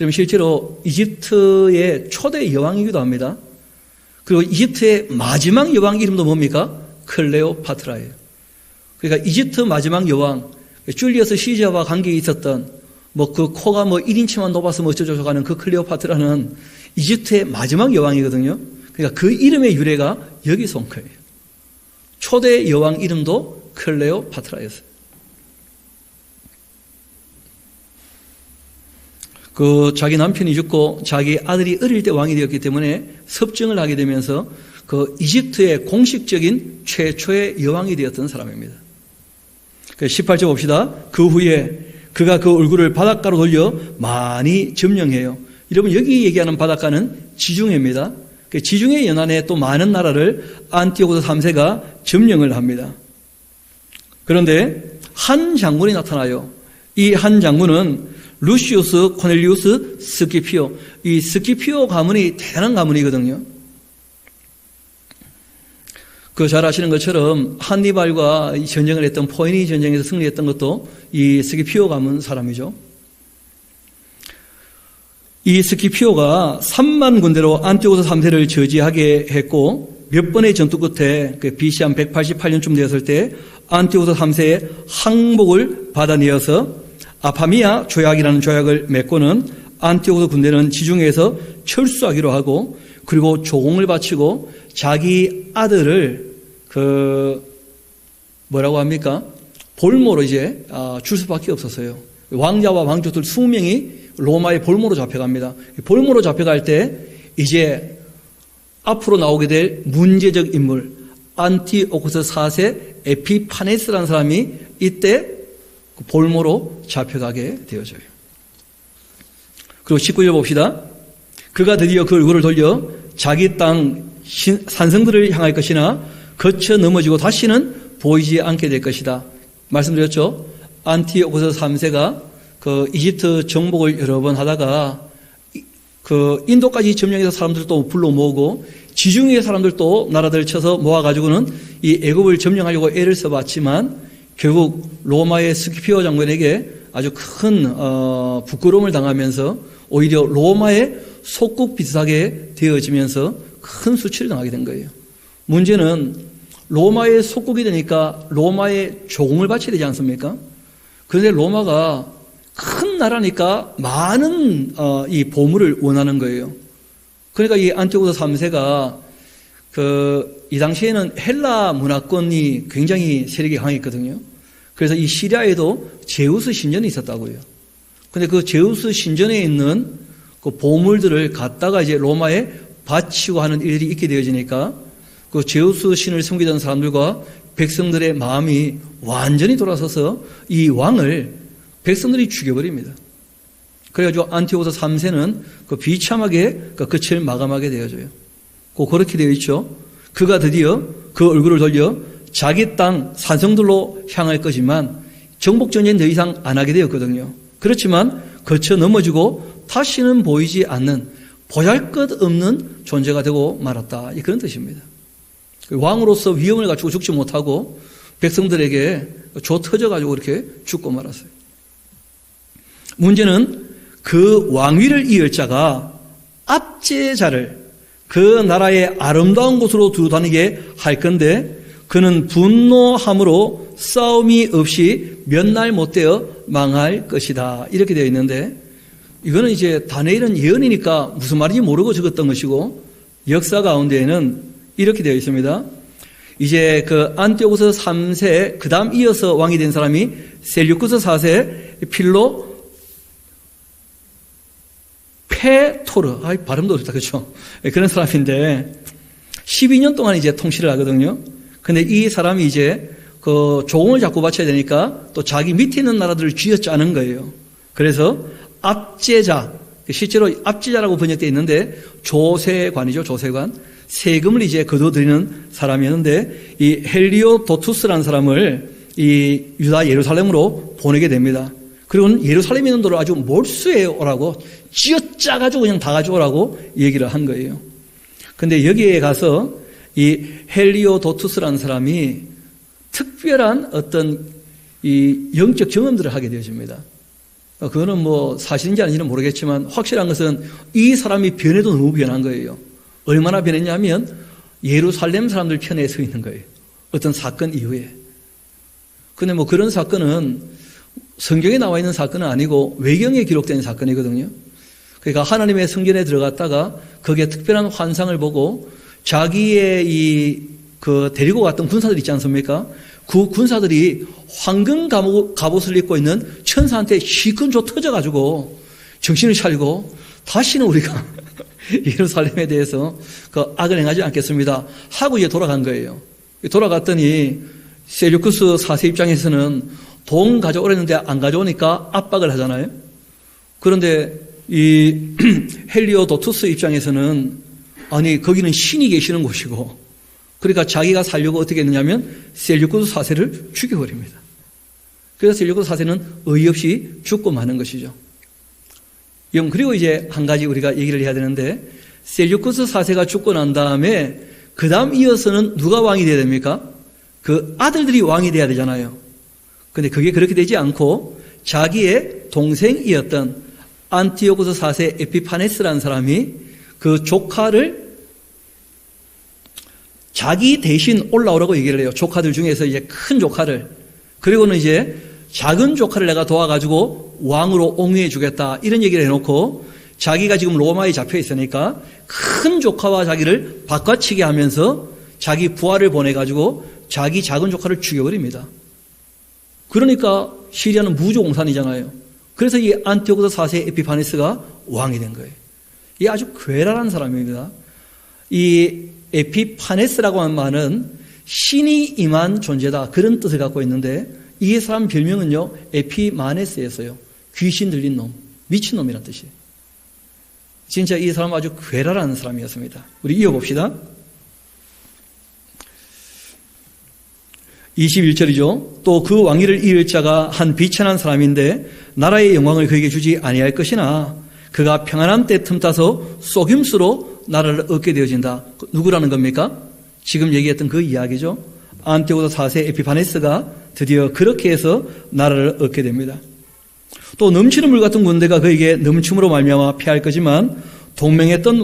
여러분, 실제로 이집트의 초대 여왕이기도 합니다. 그리고 이집트의 마지막 여왕 이름도 뭡니까? 클레오파트라예요. 그러니까 이집트 마지막 여왕, 줄리어스 시저와 관계에 있었던 그 코가 1인치만 높아서 어쩌저쩌고 하는 그 클레오파트라는 이집트의 마지막 여왕이거든요. 그러니까 그 이름의 유래가 여기서 온 거예요. 초대 여왕 이름도 클레오파트라였어요. 자기 남편이 죽고 자기 아들이 어릴 때 왕이 되었기 때문에 섭정을 하게 되면서 이집트의 공식적인 최초의 여왕이 되었던 사람입니다. 18절 봅시다. 그 후에 그가 그 얼굴을 바닷가로 돌려 많이 점령해요. 여러분, 여기 얘기하는 바닷가는 지중해입니다. 지중해 연안에 또 많은 나라를 안티오코스 3세가 점령을 합니다. 그런데 한 장군이 나타나요. 이 한 장군은 루시우스 코넬리우스 스키피오. 이 스키피오 가문이 대단한 가문이거든요. 잘 아시는 것처럼 한니발과 전쟁을 했던 포에니 전쟁에서 승리했던 것도 이 스키피오 가문 사람이죠. 이 스키피오가 3만 군대로 안티오코스 3세를 저지하게 했고, 몇 번의 전투 끝에 BC 한 188년쯤 되었을 때 안티오코스 3세의 항복을 받아내어서 아파미아 조약이라는 조약을 맺고는 안티오코스 군대는 지중해에서 철수하기로 하고, 그리고 조공을 바치고 자기 아들을 뭐라고 합니까? 볼모로 이제 줄 수밖에 없었어요. 왕자와 왕족들 20명이 로마의 볼모로 잡혀갑니다. 볼모로 잡혀갈 때 이제 앞으로 나오게 될 문제적 인물 안티오코스 4세 에피파네스라는 사람이 이때 볼모로 잡혀가게 되어져요. 그리고 19절 봅시다. 그가 드디어 그 얼굴을 돌려 자기 땅 산성들을 향할 것이나 거쳐 넘어지고 다시는 보이지 않게 될 것이다. 말씀드렸죠. 안티오코스 3세가 이집트 정복을 여러 번 하다가 인도까지 점령해서 사람들도 불러 모으고 지중해 사람들도 나라들을 쳐서 모아가지고는 이 애굽을 점령하려고 애를 써봤지만 결국 로마의 스키피오 장군에게 아주 큰 부끄러움을 당하면서 오히려 로마의 속국 비슷하게 되어지면서 큰 수치를 당하게 된 거예요. 문제는 로마의 속국이 되니까 로마의 조공을 바쳐야 되지 않습니까? 그런데 로마가 큰 나라니까 많은 이 보물을 원하는 거예요. 그러니까 이 안티오코스 3세가 이 당시에는 헬라 문화권이 굉장히 세력이 강했거든요. 그래서 이 시리아에도 제우스 신전이 있었다고요. 근데 그 제우스 신전에 있는 그 보물들을 갖다가 이제 로마에 바치고 하는 일이 있게 되어지니까 그 제우스 신을 섬기던 사람들과 백성들의 마음이 완전히 돌아서서 이 왕을 백성들이 죽여버립니다. 그래가지고 안티오코스 3세는 비참하게 끝을 마감하게 되어져요. 그렇게 되어 있죠. 그가 드디어 그 얼굴을 돌려 자기 땅 산성들로 향할 거지만 정복전쟁 더 이상 안 하게 되었거든요. 그렇지만 거쳐 넘어지고 다시는 보이지 않는 보잘것없는 존재가 되고 말았다. 그런 뜻입니다. 왕으로서 위엄을 갖추고 죽지 못하고 백성들에게 조 터져가지고 이렇게 죽고 말았어요. 문제는 그 왕위를 이을 자가 압제자를 그 나라의 아름다운 곳으로 두루 다니게 할 건데 그는 분노함으로 싸움이 없이 몇 날 못되어 망할 것이다. 이렇게 되어 있는데 이거는 이제 다니엘은 예언이니까 무슨 말인지 모르고 적었던 것이고 역사 가운데에는 이렇게 되어 있습니다. 이제 그 안티오쿠스 3세 그 다음 이어서 왕이 된 사람이 셀류쿠스 4세 필로 페토르, 발음도 어렵다, 그렇죠? 그런 사람인데 12년 동안 이제 통치를 하거든요. 근데 이 사람이 이제 그 조공을 자꾸 바쳐야 되니까 또 자기 밑에 있는 나라들을 쥐어짜는 거예요. 그래서 압제자, 실제로 압제자라고 번역되어 있는데 조세관이죠, 조세관. 세금을 이제 거둬들이는 사람이었는데 이 헬리오도투스라는 사람을 이 유다 예루살렘으로 보내게 됩니다. 그리고는 예루살렘에 있는 돌을 아주 몰수해 오라고 쥐어짜가지고 그냥 다 가져오라고 얘기를 한 거예요. 근데 여기에 가서 이 헬리오도투스라는 사람이 특별한 어떤 이 영적 경험들을 하게 되어집니다. 그거는 뭐 사실인지 아닌지는 모르겠지만 확실한 것은 이 사람이 변해도 너무 변한 거예요. 얼마나 변했냐면 예루살렘 사람들 편에 서 있는 거예요. 어떤 사건 이후에. 근데 뭐 그런 사건은 성경에 나와 있는 사건은 아니고 외경에 기록된 사건이거든요. 그러니까 하나님의 성전에 들어갔다가 거기에 특별한 환상을 보고 자기의 데리고 갔던 군사들 있지 않습니까? 그 군사들이 황금 갑옷을 입고 있는 천사한테 시큰조 터져가지고 정신을 차리고 다시는 우리가 예루살렘에 대해서 그 악을 행하지 않겠습니다 하고 이제 돌아간 거예요. 돌아갔더니 셀류쿠스 4세 입장에서는 돈 가져오랬는데 안 가져오니까 압박을 하잖아요. 그런데 이 헬리오도투스 입장에서는 아니 거기는 신이 계시는 곳이고 그러니까 자기가 살려고 어떻게 했느냐면 셀류쿠스 4세를 죽여버립니다. 그래서 셀류쿠스 4세는 어이없이 죽고 마는 것이죠. 그리고 이제 한 가지 우리가 얘기를 해야 되는데 셀류쿠스 4세가 죽고 난 다음에 그 다음 이어서는 누가 왕이 돼야 됩니까? 그 아들들이 왕이 돼야 되잖아요. 근데 그게 그렇게 되지 않고 자기의 동생이었던 안티오쿠스 4세 에피파네스라는 사람이 그 조카를 자기 대신 올라오라고 얘기를 해요. 조카들 중에서 이제 큰 조카를. 그리고는 이제 작은 조카를 내가 도와가지고 왕으로 옹위해 주겠다. 이런 얘기를 해놓고 자기가 지금 로마에 잡혀 있으니까 큰 조카와 자기를 바꿔치기 하면서 자기 부하를 보내가지고 자기 작은 조카를 죽여버립니다. 그러니까 시리아는 무조공산이잖아요. 그래서 이 안티오쿠스 4세 에피파네스가 왕이 된 거예요. 이 아주 괴랄한 사람입니다. 이 에피파네스라고 하는 말은 신이 임한 존재다. 그런 뜻을 갖고 있는데 이 사람 별명은요. 에피마네스였어요. 귀신 들린 놈, 미친놈이라는 뜻이에요. 진짜 이 사람은 아주 괴랄한 사람이었습니다. 우리 이어봅시다. 21절이죠. 또 그 왕위를 이을 자가 한 비천한 사람인데 나라의 영광을 그에게 주지 아니할 것이나 그가 평안한 때 틈타서 속임수로 나라를 얻게 되어진다. 누구라는 겁니까? 지금 얘기했던 그 이야기죠. 안티오쿠스 4세 에피파네스가 드디어 그렇게 해서 나라를 얻게 됩니다. 또 넘치는 물 같은 군대가 그에게 넘침으로 말미암아 피할 거지만 동맹했던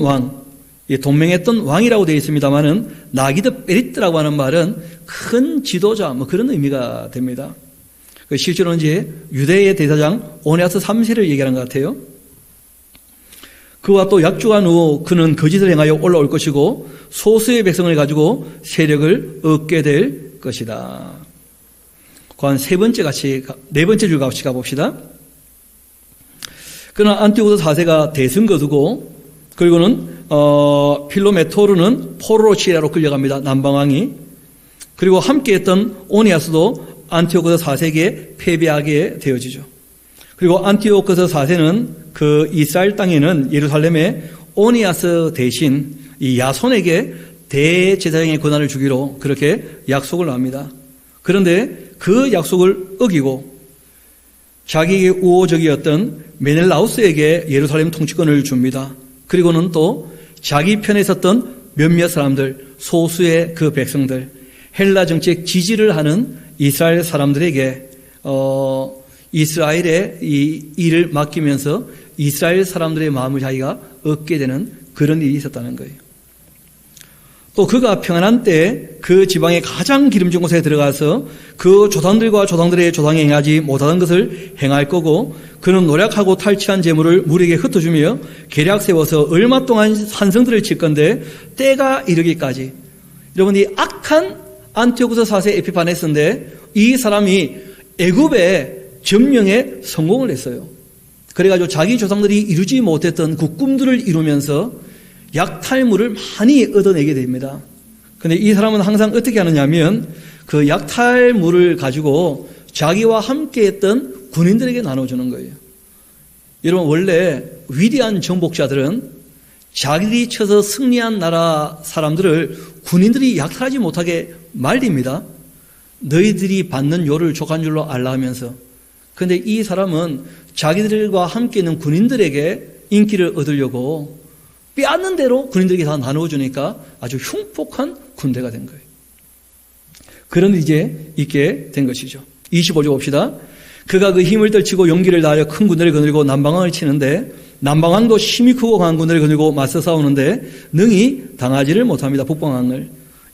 왕이라고 되어 있습니다만은 나기드 베리트라고 하는 말은 큰 지도자 뭐 그런 의미가 됩니다. 실제로는 이제 유대의 대사장 오네아스 3세를 얘기하는 것 같아요. 그와 또 약주한 후 그는 거짓을 행하여 올라올 것이고 소수의 백성을 가지고 세력을 얻게 될 것이다. 그 네 번째 줄 같이 가봅시다. 그러나 안티오쿠스 4세가 대승 거두고 그리고는 필로메토르는 포로로 끌려갑니다. 남방왕이. 그리고 함께했던 오니아스도 안티오쿠스 4세에게 패배하게 되어지죠. 그리고 안티오쿠스 4세는 그 이스라엘 땅에는 예루살렘에 오니아스 대신 이 야손에게 대제사장의 권한을 주기로 그렇게 약속을 합니다. 그런데 그 약속을 어기고 자기의 우호적이었던 메넬라우스에게 예루살렘 통치권을 줍니다. 그리고는 또 자기 편에 섰던 몇몇 사람들, 소수의 그 백성들, 헬라 정치에 지지를 하는 이스라엘 사람들에게 이스라엘의 이 일을 맡기면서 이스라엘 사람들의 마음을 자기가 얻게 되는 그런 일이 있었다는 거예요. 또 그가 평안한 때 그 지방의 가장 기름진 곳에 들어가서 그 조상들과 조상들의 조상이 행하지 못하던 것을 행할 거고, 그는 노력하고 탈취한 재물을 물에게 흩어주며 계략 세워서 얼마 동안 산성들을 칠 건데 때가 이르기까지. 여러분, 이 악한 안티오쿠스 4세 에피파네스인데 이 사람이 애굽의 점령에 성공을 했어요. 그래가지고 자기 조상들이 이루지 못했던 그 꿈들을 이루면서 약탈물을 많이 얻어내게 됩니다. 근데 이 사람은 항상 어떻게 하느냐면 그 약탈물을 가지고 자기와 함께 했던 군인들에게 나눠주는 거예요. 여러분, 원래 위대한 정복자들은 자기들이 쳐서 승리한 나라 사람들을 군인들이 약탈하지 못하게 말립니다. 너희들이 받는 요를 족한 줄로 알라 하면서. 근데 이 사람은 자기들과 함께 있는 군인들에게 인기를 얻으려고 빼앗는 대로 군인들에게 다 나누어주니까 아주 흉폭한 군대가 된 거예요. 그런 일이 이제 있게 된 것이죠. 25절 봅시다. 그가 그 힘을 떨치고 용기를 다하여 큰 군대를 거느리고 남방왕을 치는데 남방왕도 힘이 크고 강한 군대를 거느리고 맞서 싸우는데 능히 당하지를 못합니다. 북방왕을.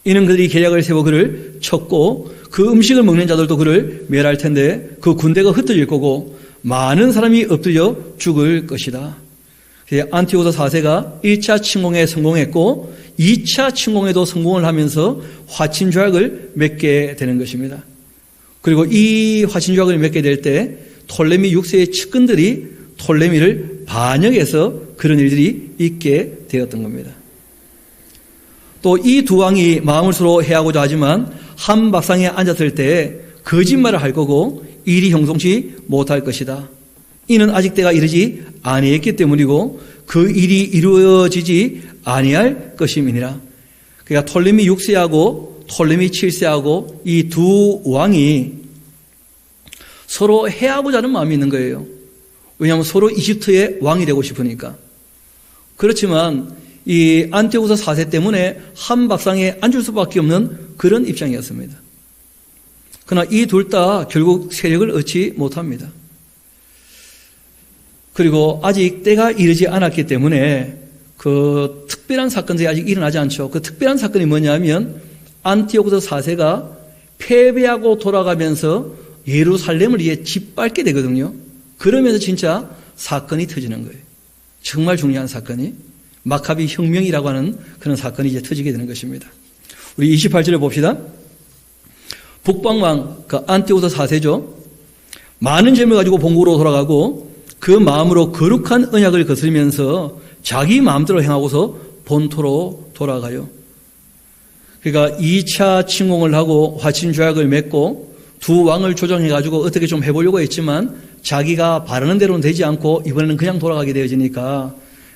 이는 그들이 계략을 세워 그를 쳤고 그 음식을 먹는 자들도 그를 멸할 텐데 그 군대가 흩어질 거고 많은 사람이 엎드려 죽을 것이다. 안티오쿠스 4세가 1차 침공에 성공했고 2차 침공에도 성공을 하면서 화친조약을 맺게 되는 것입니다. 그리고 이 화친조약을 맺게 될 때 톨레미 6세의 측근들이 톨레미를 반역해서 그런 일들이 있게 되었던 겁니다. 또 이 두 왕이 마음을 서로 해하고자 하지만 한 밥상에 앉았을 때 거짓말을 할 거고 일이 형통치 못할 것이다. 이는 아직 때가 이르지 아니했기 때문이고 그 일이 이루어지지 아니할 것임이니라. 그러니까 톨레미 6세하고 톨레미 7세하고 이 두 왕이 서로 해하고자 하는 마음이 있는 거예요. 왜냐하면 서로 이집트의 왕이 되고 싶으니까. 그렇지만 이 안티오쿠스 4세 때문에 한 밥상에 앉을 수밖에 없는 그런 입장이었습니다. 그러나 이 둘 다 결국 세력을 얻지 못합니다. 그리고 아직 때가 이르지 않았기 때문에 그 특별한 사건들이 아직 일어나지 않죠. 그 특별한 사건이 뭐냐면 안티오쿠스 4세가 패배하고 돌아가면서 예루살렘을 이제 짓밟게 되거든요. 그러면서 진짜 사건이 터지는 거예요. 정말 중요한 사건이 마카비 혁명이라고 하는 그런 사건이 이제 터지게 되는 것입니다. 우리 28절을 봅시다. 북방왕 그 안티오쿠스 4세죠. 많은 재물을 가지고 본국으로 돌아가고 그 마음으로 거룩한 언약을 거스르면서 자기 마음대로 행하고서 본토로 돌아가요. 그러니까 2차 침공을 하고 화친조약을 맺고 두 왕을 조정해가지고 어떻게 좀 해보려고 했지만 자기가 바라는 대로는 되지 않고 이번에는 그냥 돌아가게 되어지니까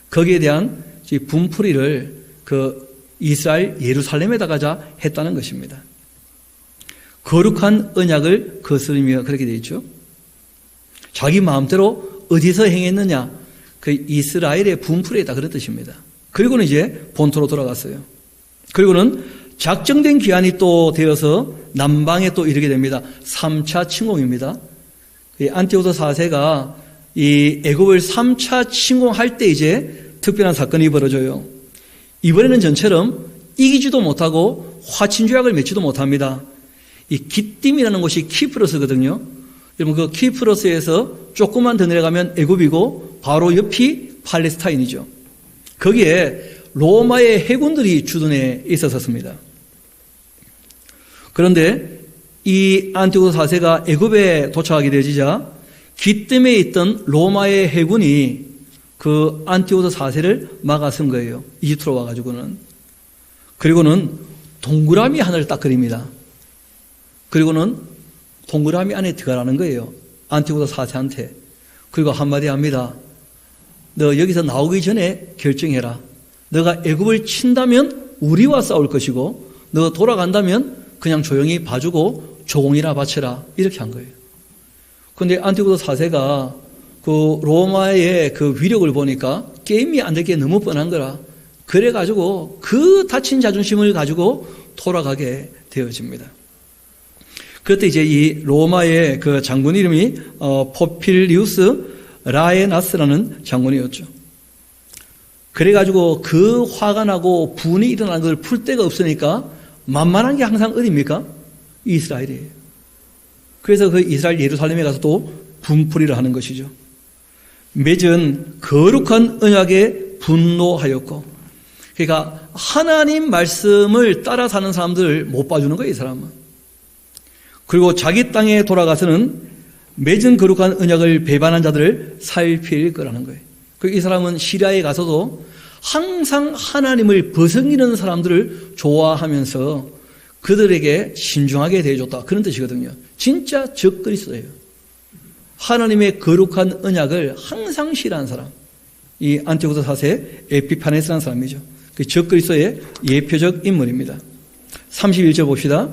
거기에 대한 분풀이를 그 이스라엘 예루살렘에다가 했다는 것입니다. 거룩한 언약을 거스르며 그렇게 되어 있죠. 자기 마음대로 어디서 행했느냐? 그 이스라엘의 분풀이에 있다 그런 뜻입니다. 그리고는 이제 본토로 돌아갔어요. 그리고는 작정된 기한이 또 되어서 남방에 또 이르게 됩니다. 3차 침공입니다. 안티오쿠스 4세가 이 애굽을 3차 침공할 때 이제 특별한 사건이 벌어져요. 이번에는 전처럼 이기지도 못하고 화친조약을 맺지도 못합니다. 이 기띔이라는 곳이 키프로스거든요. 여러분 그 키프로스에서 조금만 더 내려가면 애굽이고 바로 옆이 팔레스타인이죠. 거기에 로마의 해군들이 주둔해 있었습니다. 그런데 이 안티오쿠스 4세가 애굽에 도착하게 되어지자 기뜸에 있던 로마의 해군이 그 안티오쿠스 4세를 막아선 거예요. 이집트로 와가지고는. 그리고는 동그라미 하나를 딱 그립니다. 그리고는 동그라미 안에 들어가라는 거예요. 안티오쿠스 4세한테. 그리고 한마디 합니다. 너 여기서 나오기 전에 결정해라. 너가 애굽을 친다면 우리와 싸울 것이고 너 돌아간다면 그냥 조용히 봐주고 조공이나 바쳐라. 이렇게 한 거예요. 그런데 안티고스 4세가 그 로마의 그 위력을 보니까 게임이 안 될 게 너무 뻔한 거라. 그래가지고 그 다친 자존심을 가지고 돌아가게 되어집니다. 그때 이제 이 로마의 그 장군 이름이 포필리우스 라에나스라는 장군이었죠. 그래가지고 그 화가 나고 분이 일어난 걸 풀 데가 없으니까 만만한 게 항상 어디입니까? 이스라엘이에요. 그래서 그 이스라엘 예루살렘에 가서 또 분풀이를 하는 것이죠. 맺은 거룩한 언약에 분노하였고, 그러니까 하나님 말씀을 따라 사는 사람들을 못 봐주는 거예요, 이 사람은. 그리고 자기 땅에 돌아가서는 맺은 거룩한 언약을 배반한 자들을 살필 거라는 거예요. 이 사람은 시리아에 가서도 항상 하나님을 버성기는 사람들을 좋아하면서 그들에게 신중하게 대해줬다. 그런 뜻이거든요. 진짜 적그리스도예요. 하나님의 거룩한 언약을 항상 싫어하는 사람. 이 안티고스 4세 에피파네스라는 사람이죠. 그 적그리스도의 예표적 인물입니다. 31절 봅시다.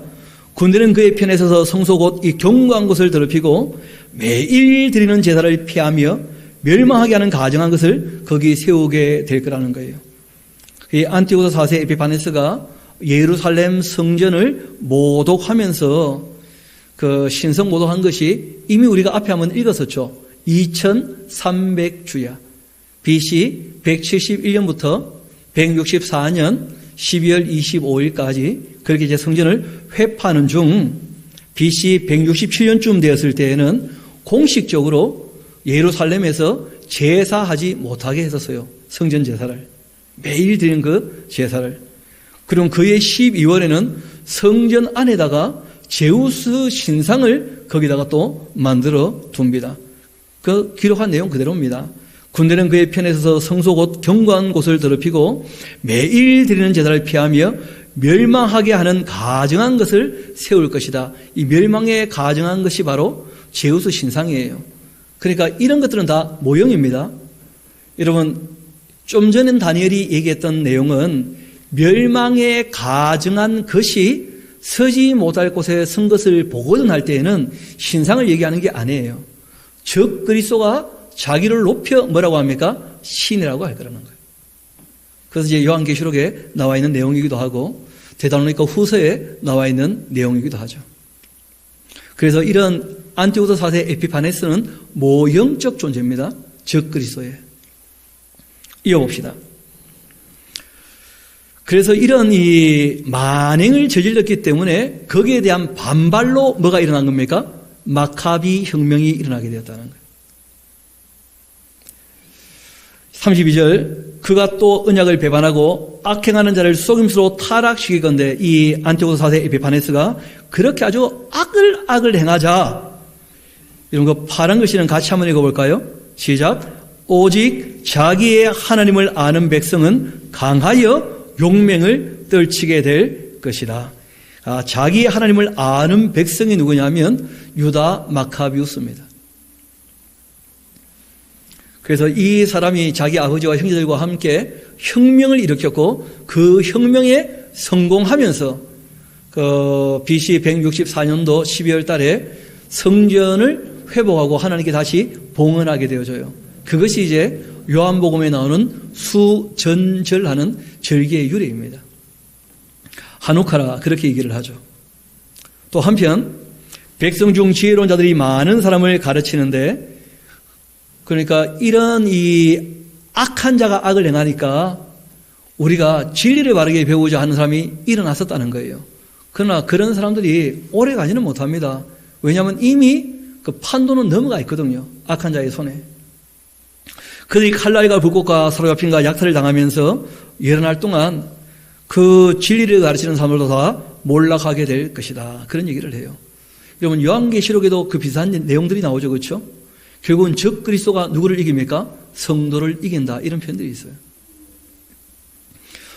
군대는 그의 편에 서서 성소 곧 이 견고한 곳을 더럽히고 매일 드리는 제사를 피하며 멸망하게 하는 가증한 것을 거기 세우게 될 거라는 거예요. 이 안티고스 4세 에피파네스가 예루살렘 성전을 모독하면서 그 신성 모독한 것이 이미 우리가 앞에 한번 읽었었죠. 2300주야. BC 171년부터 164년 12월 25일까지 그렇게 이제 성전을 회파하는 중 BC 167년쯤 되었을 때에는 공식적으로 예루살렘에서 제사하지 못하게 했었어요. 성전 제사를. 매일 드리는 그 제사를. 그럼 그해 12월에는 성전 안에다가 제우스 신상을 거기다가 또 만들어 둡니다. 그 기록한 내용 그대로입니다. 군대는 그의 편에 서서 성소 곧 견고한 곳을 더럽히고 매일 드리는 제사를 피하며 멸망하게 하는 가증한 것을 세울 것이다. 이 멸망에 가증한 것이 바로 제우스 신상이에요. 그러니까 이런 것들은 다 모형입니다. 여러분, 좀 전에 다니엘이 얘기했던 내용은 멸망에 가증한 것이 서지 못할 곳에 선 것을 보거든 할 때에는 신상을 얘기하는 게 아니에요. 적 그리스도가 자기를 높여 뭐라고 합니까? 신이라고 할 거라는 거예요. 그래서 이제 요한계시록에 나와 있는 내용이기도 하고 데살로니가 후서에 나와 있는 내용이기도 하죠. 그래서 이런 안티고스 4세 에피파네스는 모형적 존재입니다. 적 그리스도예요. 이어봅시다. 그래서 이런 이 만행을 저질렀기 때문에 거기에 대한 반발로 뭐가 일어난 겁니까? 마카비 혁명이 일어나게 되었다는 거예요. 32절 그가 또 언약을 배반하고 악행하는 자를 속임수로 타락시키건대 이 안티고스 4세 에피파네스가 그렇게 아주 악을 행하자. 이런 거 파란 글씨는 같이 한번 읽어볼까요? 시작. 오직 자기의 하나님을 아는 백성은 강하여 용맹을 떨치게 될 것이다. 자기의 하나님을 아는 백성이 누구냐면 유다 마카비우스입니다. 그래서 이 사람이 자기 아버지와 형제들과 함께 혁명을 일으켰고 그 혁명에 성공하면서 그 BC 164년도 12월 달에 성전을 회복하고 하나님께 다시 봉헌하게 되어져요. 그것이 이제 요한복음에 나오는 수전절하는 절기의 유래입니다. 하누카라 그렇게 얘기를 하죠. 또 한편 백성 중 지혜로운 자들이 많은 사람을 가르치는데 그러니까 이런 이 악한 자가 악을 행하니까 우리가 진리를 바르게 배우자 하는 사람이 일어났었다는 거예요. 그러나 그런 사람들이 오래 가지는 못합니다. 왜냐하면 이미 그 판도는 넘어가 있거든요. 악한 자의 손에. 그들이 칼날과 불꽃과 사로잡힘과 약탈을 당하면서 여러 날 동안 그 진리를 가르치는 사람들도 다 몰락하게 될 것이다. 그런 얘기를 해요. 여러분 요한계시록에도 그 비슷한 내용들이 나오죠. 그렇죠? 결국은 적 그리스도가 누구를 이깁니까? 성도를 이긴다. 이런 표현들이 있어요.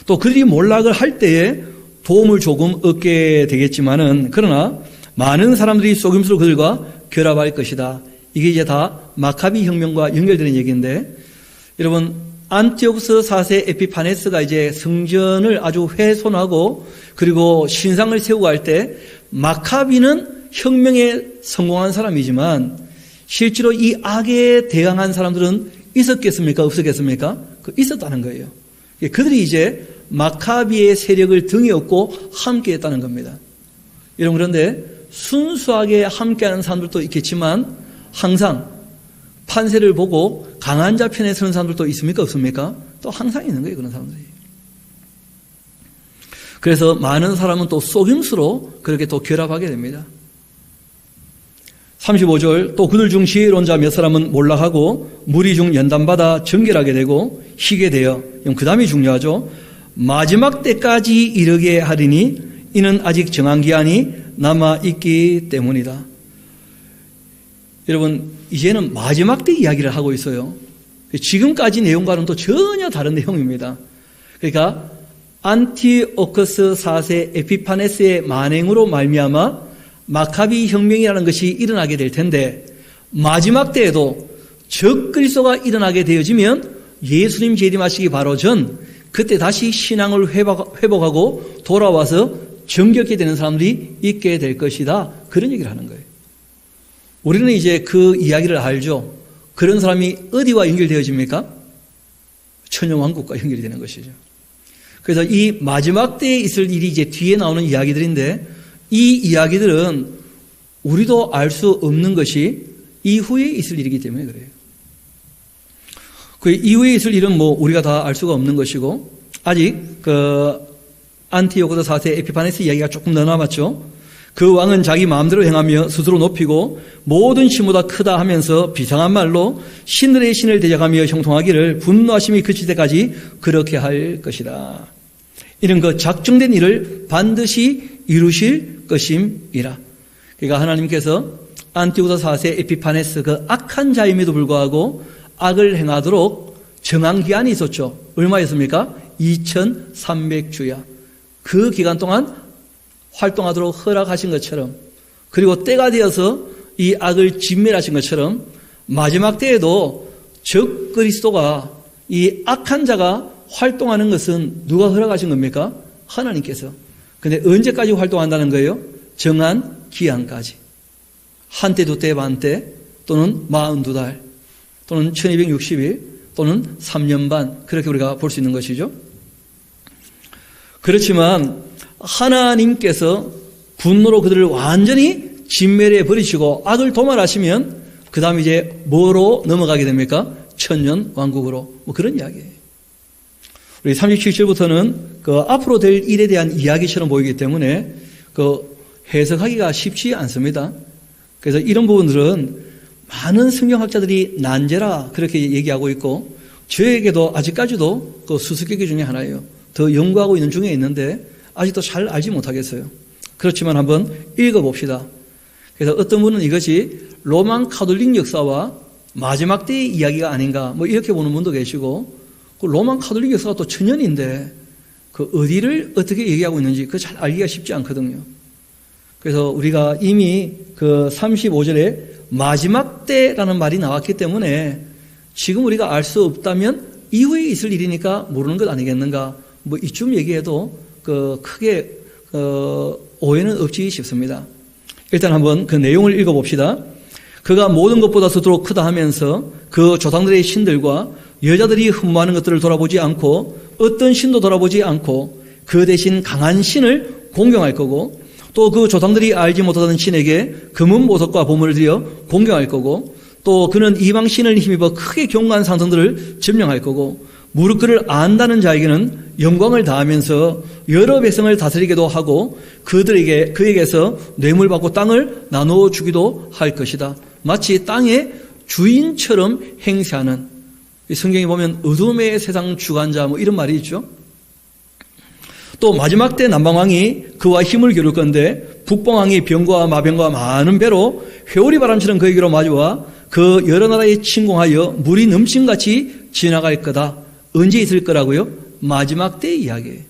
또 그들이 몰락을 할 때에 도움을 조금 얻게 되겠지만은 그러나 많은 사람들이 속임수로 그들과 결합할 것이다. 이게 이제 다 마카비 혁명과 연결되는 얘기인데 여러분 안티오쿠스 4세 에피파네스가 이제 성전을 아주 훼손하고 그리고 신상을 세우고 할 때 마카비는 혁명에 성공한 사람이지만 실제로 이 악에 대항한 사람들은 있었겠습니까? 없었겠습니까? 있었다는 거예요. 그들이 이제 마카비의 세력을 등에 업고 함께 했다는 겁니다. 여러분, 그런데 순수하게 함께하는 사람들도 있겠지만 항상 판세를 보고 강한 자 편에 서는 사람들도 있습니까? 없습니까? 또 항상 있는 거예요, 그런 사람들이. 그래서 많은 사람은 또 속임수로 그렇게 또 결합하게 됩니다. 35절, 또 그들 중 지혜로운 자 몇 사람은 몰락하고 무리 중 연단받아 정결하게 되고 희게 되어, 그 다음이 중요하죠. 마지막 때까지 이르게 하리니 이는 아직 정한 기한이 남아있기 때문이다. 여러분, 이제는 마지막 때 이야기를 하고 있어요. 지금까지 내용과는 또 전혀 다른 내용입니다. 그러니까 안티오커스 4세 에피파네스의 만행으로 말미암아 마카비 혁명이라는 것이 일어나게 될 텐데, 마지막 때에도 적그리스도가 일어나게 되어지면 예수님 재림하시기 바로 전 그때 다시 신앙을 회복하고 돌아와서 정결케 되는 사람들이 있게 될 것이다. 그런 얘기를 하는 거예요. 우리는 이제 그 이야기를 알죠. 그런 사람이 어디와 연결되어집니까? 천년왕국과 연결이 되는 것이죠. 그래서 이 마지막 때에 있을 일이 이제 뒤에 나오는 이야기들인데, 이 이야기들은 우리도 알 수 없는 것이 이후에 있을 일이기 때문에 그래요. 그 이후에 있을 일은 뭐 우리가 다 알 수가 없는 것이고, 아직 그 안티오코스 4세 에피파네스 이야기가 조금 더 남았죠. 그 왕은 자기 마음대로 행하며 스스로 높이고 모든 신보다 크다 하면서 비상한 말로 신들의 신을 대적하며 형통하기를 분노하심이 그칠 때까지 그렇게 할 것이다. 이런 그 작정된 일을 반드시 이루실 것임이라. 그러니까 하나님께서 안티오코스 4세 에피파네스 그 악한 자임에도 불구하고 악을 행하도록 정한 기한이 있었죠. 얼마였습니까? 2300주야. 그 기간 동안 활동하도록 허락하신 것처럼, 그리고 때가 되어서 이 악을 진멸하신 것처럼 마지막 때에도 적 그리스도가, 이 악한 자가 활동하는 것은 누가 허락하신 겁니까? 하나님께서. 근데 언제까지 활동한다는 거예요? 정한 기한까지. 한때, 두때, 반때, 또는 42달, 또는 1260일, 또는 3년 반, 그렇게 우리가 볼 수 있는 것이죠. 그렇지만 하나님께서 분노로 그들을 완전히 진멸해 버리시고 악을 도말하시면 그 다음 이제 뭐로 넘어가게 됩니까? 천년 왕국으로. 뭐 그런 이야기예요. 우리 37절부터는 그 앞으로 될 일에 대한 이야기처럼 보이기 때문에 그 해석하기가 쉽지 않습니다. 그래서 이런 부분들은 많은 성경학자들이 난제라 그렇게 얘기하고 있고, 저에게도 아직까지도 그 수수께끼 중에 하나예요. 더 연구하고 있는 중에 있는데 아직도 잘 알지 못하겠어요. 그렇지만 한번 읽어봅시다. 그래서 어떤 분은 이것이 로만 카톨릭 역사와 마지막 때의 이야기가 아닌가, 뭐 이렇게 보는 분도 계시고, 그 로만 카톨릭 역사가 또 천년인데 그 어디를 어떻게 얘기하고 있는지 그 잘 알기가 쉽지 않거든요. 그래서 우리가 이미 그 35절에 마지막 때라는 말이 나왔기 때문에 지금 우리가 알 수 없다면 이후에 있을 일이니까 모르는 것 아니겠는가, 뭐 이쯤 얘기해도 그 크게 오해는 없지 싶습니다. 일단 한번 그 내용을 읽어봅시다. 그가 모든 것보다 스스로 크다 하면서 그 조상들의 신들과 여자들이 흠모하는 것들을 돌아보지 않고 어떤 신도 돌아보지 않고 그 대신 강한 신을 공경할 거고, 또 그 조상들이 알지 못하던 신에게 금은 보석과 보물을 들여 공경할 거고, 또 그는 이방 신을 힘입어 크게 경고한 상성들을 점령할 거고, 무릇 그를 안다는 자에게는 영광을 다하면서 여러 백성을 다스리기도 하고 그에게서 뇌물 받고 땅을 나누어 주기도 할 것이다. 마치 땅의 주인처럼 행세하는, 성경에 보면 어둠의 세상 주관자 뭐 이런 말이 있죠. 또 마지막 때 남방왕이 그와 힘을 겨룰 건데 북방왕이 병과 마병과 많은 배로 회오리 바람처럼 그에게로 마주와 그 여러 나라에 침공하여 물이 넘침같이 지나갈 거다. 언제 있을 거라고요? 마지막 때 이야기예요.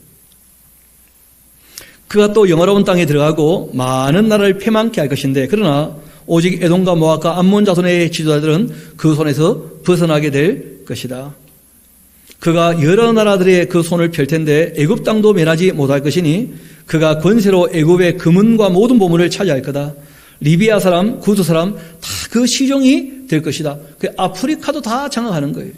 그가 또 영화로운 땅에 들어가고 많은 나라를 패망케 할 것인데, 그러나 오직 에돔과 모압과 암몬 자손의 지도자들은 그 손에서 벗어나게 될 것이다. 그가 여러 나라들의 그 손을 펼 텐데 애굽 땅도 면하지 못할 것이니 그가 권세로 애굽의 금은과 모든 보물을 차지할 거다. 리비아 사람, 구두 사람 다 그 시종이 될 것이다. 그 아프리카도 다 장악하는 거예요.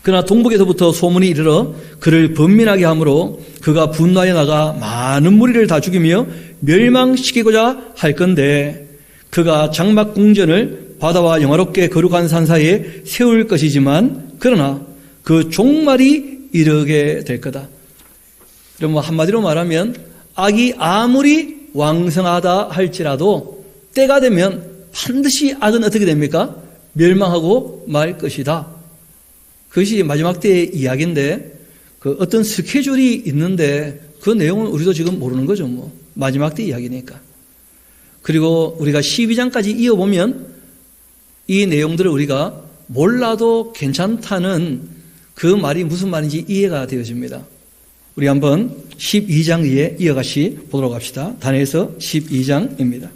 그러나 동북에서부터 소문이 이르러 그를 번민하게 하므로 그가 분노하여 나가 많은 무리를 다 죽이며 멸망시키고자 할 건데 그가 장막 궁전을 바다와 영화롭게 거룩한 산 사이에 세울 것이지만 그러나 그 종말이 이르게 될 거다. 그럼 한마디로 말하면 악이 아무리 왕성하다 할지라도 때가 되면 반드시 악은 어떻게 됩니까? 멸망하고 말 것이다. 그것이 마지막 때의 이야기인데 그 어떤 스케줄이 있는데 그 내용은 우리도 지금 모르는 거죠. 뭐 마지막 때 이야기니까. 그리고 우리가 12장까지 이어보면 이 내용들을 우리가 몰라도 괜찮다는 그 말이 무슨 말인지 이해가 되어집니다. 우리 한번 12장 위에 이어가시 보도록 합시다. 다니엘서 12장입니다.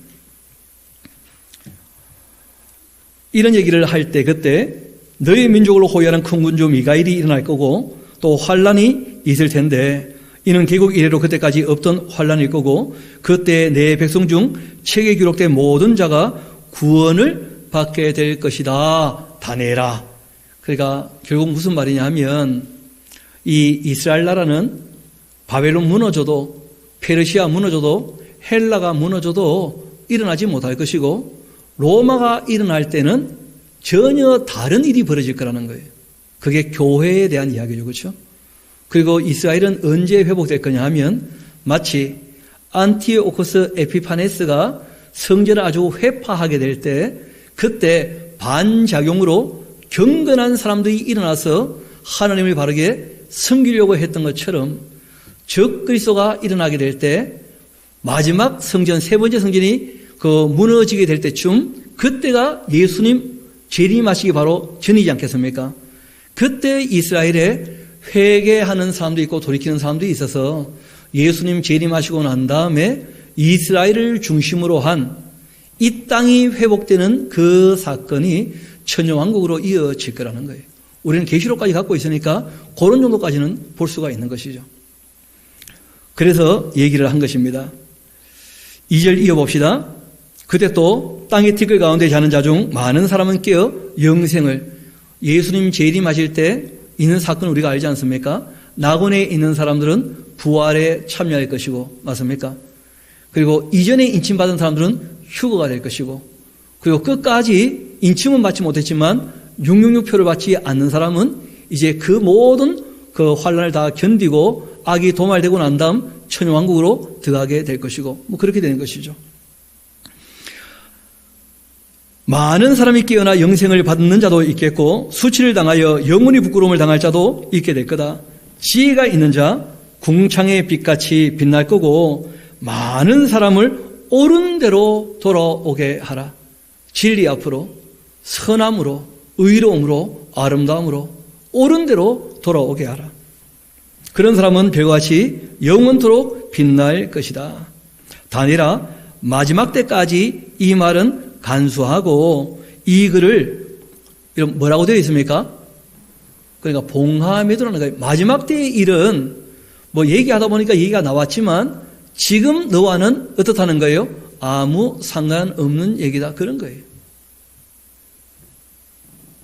이런 얘기를 할 때 그때 너희 민족을 호위하는 큰 군주 미가엘이 일어날 거고 또 환란이 있을 텐데 이는 개국 이래로 그때까지 없던 환란일 거고 그때 내 백성 중 책에 기록된 모든 자가 구원을 받게 될 것이다. 다니엘아. 그러니까 결국 무슨 말이냐 하면 이 이스라엘 나라는 바벨론 무너져도 페르시아 무너져도 헬라가 무너져도 일어나지 못할 것이고 로마가 일어날 때는 전혀 다른 일이 벌어질 거라는 거예요. 그게 교회에 대한 이야기죠. 그렇죠? 그리고 이스라엘은 언제 회복될 거냐 하면 마치 안티오코스 에피파네스가 성전을 아주 회파하게 될 때 그때 반작용으로 경건한 사람들이 일어나서 하나님을 바르게 섬기려고 했던 것처럼 적그리스도가 일어나게 될 때 마지막 성전, 세 번째 성전이 그 무너지게 될 때쯤 그때가 예수님 재림하시기 바로 전이지 않겠습니까? 그때 이스라엘에 회개하는 사람도 있고 돌이키는 사람도 있어서 예수님 재림하시고 난 다음에 이스라엘을 중심으로 한 이 땅이 회복되는 그 사건이 천년왕국으로 이어질 거라는 거예요. 우리는 계시록까지 갖고 있으니까 그런 정도까지는 볼 수가 있는 것이죠. 그래서 얘기를 한 것입니다. 2절 이어봅시다. 그때 또 땅의 티끌 가운데 자는 자 중 많은 사람은 깨어 영생을 예수님 재림하실 때 있는 사건 우리가 알지 않습니까? 낙원에 있는 사람들은 부활에 참여할 것이고 맞습니까? 그리고 이전에 인침받은 사람들은 휴거가 될 것이고 그리고 끝까지 인침은 받지 못했지만 666표를 받지 않는 사람은 이제 그 모든 그 환란을 다 견디고 악이 도말되고 난 다음 천년왕국으로 들어가게 될 것이고 뭐 그렇게 되는 것이죠. 많은 사람이 깨어나 영생을 받는 자도 있겠고 수치를 당하여 영원히 부끄러움을 당할 자도 있게 될 거다. 지혜가 있는 자 궁창의 빛같이 빛날 거고 많은 사람을 옳은 대로 돌아오게 하라. 진리 앞으로 선함으로 의로움으로 아름다움으로 옳은 대로 돌아오게 하라. 그런 사람은 별같이 영원토록 빛날 것이다. 다니엘아 마지막 때까지 이 말은 간수하고 이 글을 이런 뭐라고 되어 있습니까? 그러니까 봉하메도라는 거예요. 마지막 때의 일은 뭐 얘기하다 보니까 얘기가 나왔지만 지금 너와는 어떻다는 거예요? 아무 상관없는 얘기다 그런 거예요.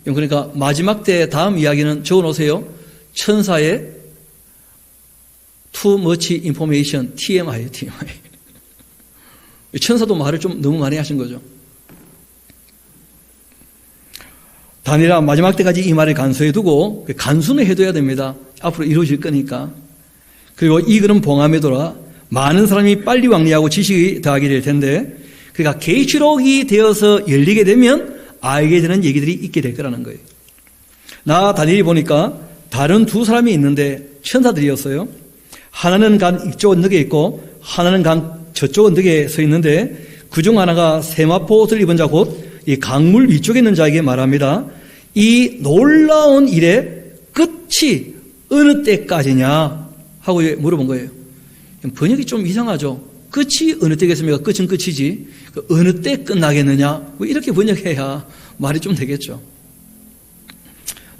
그러니까 마지막 때 다음 이야기는 적어놓으세요. 천사의 too much information, TMI예요, TMI. 천사도 말을 좀 너무 많이 하신 거죠. 다니엘아 마지막 때까지 이 말을 간수해 두고 간수는 해둬야 됩니다. 앞으로 이루어질 거니까. 그리고 이 글은 봉하메도라 많은 사람이 빨리 왕래하고 지식이 더하게 될 텐데 그러니까 계시록이 되어서 열리게 되면 알게 되는 얘기들이 있게 될 거라는 거예요. 나 다니엘이 보니까 다른 두 사람이 있는데 천사들이었어요. 하나는 간 이쪽 언덕에 있고 하나는 간 저쪽 언덕에 서 있는데 그중 하나가 세마포 옷을 입은 자 곧 이 강물 위쪽에 있는 자에게 말합니다. 이 놀라운 일의 끝이 어느 때까지냐 하고 물어본 거예요. 번역이 좀 이상하죠. 끝이 어느 때겠습니까? 끝은 끝이지. 어느 때 끝나겠느냐? 뭐 이렇게 번역해야 말이 좀 되겠죠.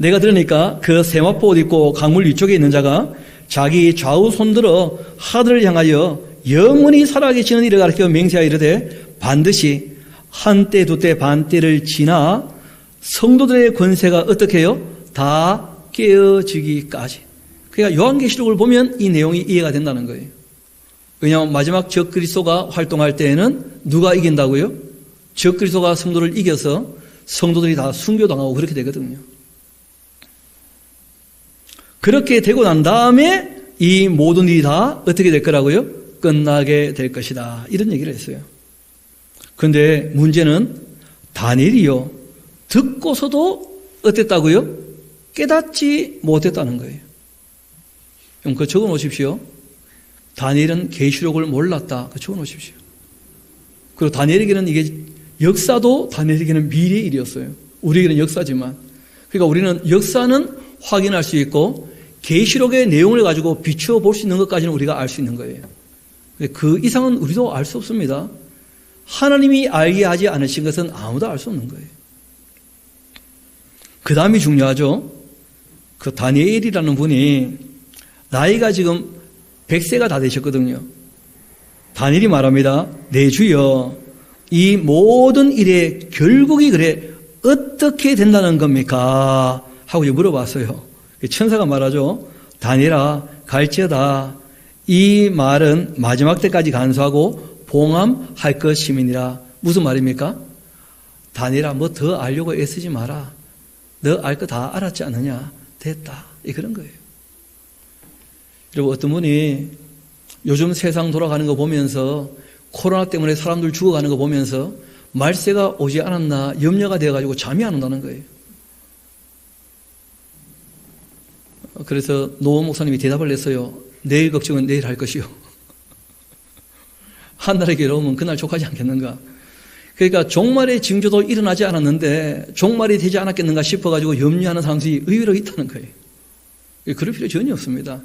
내가 들으니까 그 세마포 옷 입고 강물 위쪽에 있는 자가 자기 좌우 손들어 하늘을 향하여 영원히 살아계시는 이를 가르쳐 맹세하여 이르되 반드시 한때 두때 반때를 지나 성도들의 권세가 어떻게 해요? 다 깨어지기까지. 그러니까 요한계시록을 보면 이 내용이 이해가 된다는 거예요. 왜냐하면 마지막 적그리스도가 활동할 때에는 누가 이긴다고요? 적그리스도가 성도를 이겨서 성도들이 다 순교당하고 그렇게 되거든요. 그렇게 되고 난 다음에 이 모든 일이 다 어떻게 될 거라고요? 끝나게 될 것이다. 이런 얘기를 했어요. 그런데 문제는 다니엘이요, 듣고서도 어땠다고요? 깨닫지 못했다는 거예요. 그럼 그거 적어 놓으십시오. 다니엘은 계시록을 몰랐다. 그거 적어 놓으십시오. 그리고 다니엘에게는 이게 역사도 다니엘에게는 미래의 일이었어요. 우리에게는 역사지만. 그러니까 우리는 역사는 확인할 수 있고 계시록의 내용을 가지고 비추어 볼 수 있는 것까지는 우리가 알 수 있는 거예요. 그 이상은 우리도 알 수 없습니다. 하나님이 알게 하지 않으신 것은 아무도 알 수 없는 거예요. 그 다음이 중요하죠. 그 다니엘이라는 분이 나이가 지금 100세가 다 되셨거든요. 다니엘이 말합니다. 내 주여, 이 모든 일의 결국이 그래 어떻게 된다는 겁니까? 하고 물어봤어요. 천사가 말하죠. 다니엘아, 갈지어다. 이 말은 마지막 때까지 간수하고 봉함할 것임이니라. 무슨 말입니까? 다니엘아, 뭐 더 알려고 애쓰지 마라. 너 알 거 다 알았지 않느냐? 됐다. 그런 거예요. 여러분, 어떤 분이 요즘 세상 돌아가는 거 보면서 코로나 때문에 사람들 죽어가는 거 보면서 말세가 오지 않았나 염려가 되어가지고 잠이 안 온다는 거예요. 그래서 노 목사님이 대답을 했어요. 내일 걱정은 내일 할 것이요. 한 날에 괴로우면 그날 족하지 않겠는가. 그러니까 종말의 징조도 일어나지 않았는데 종말이 되지 않았겠는가 싶어가지고 염려하는 사람들이 의외로 있다는 거예요. 그럴 필요 전혀 없습니다.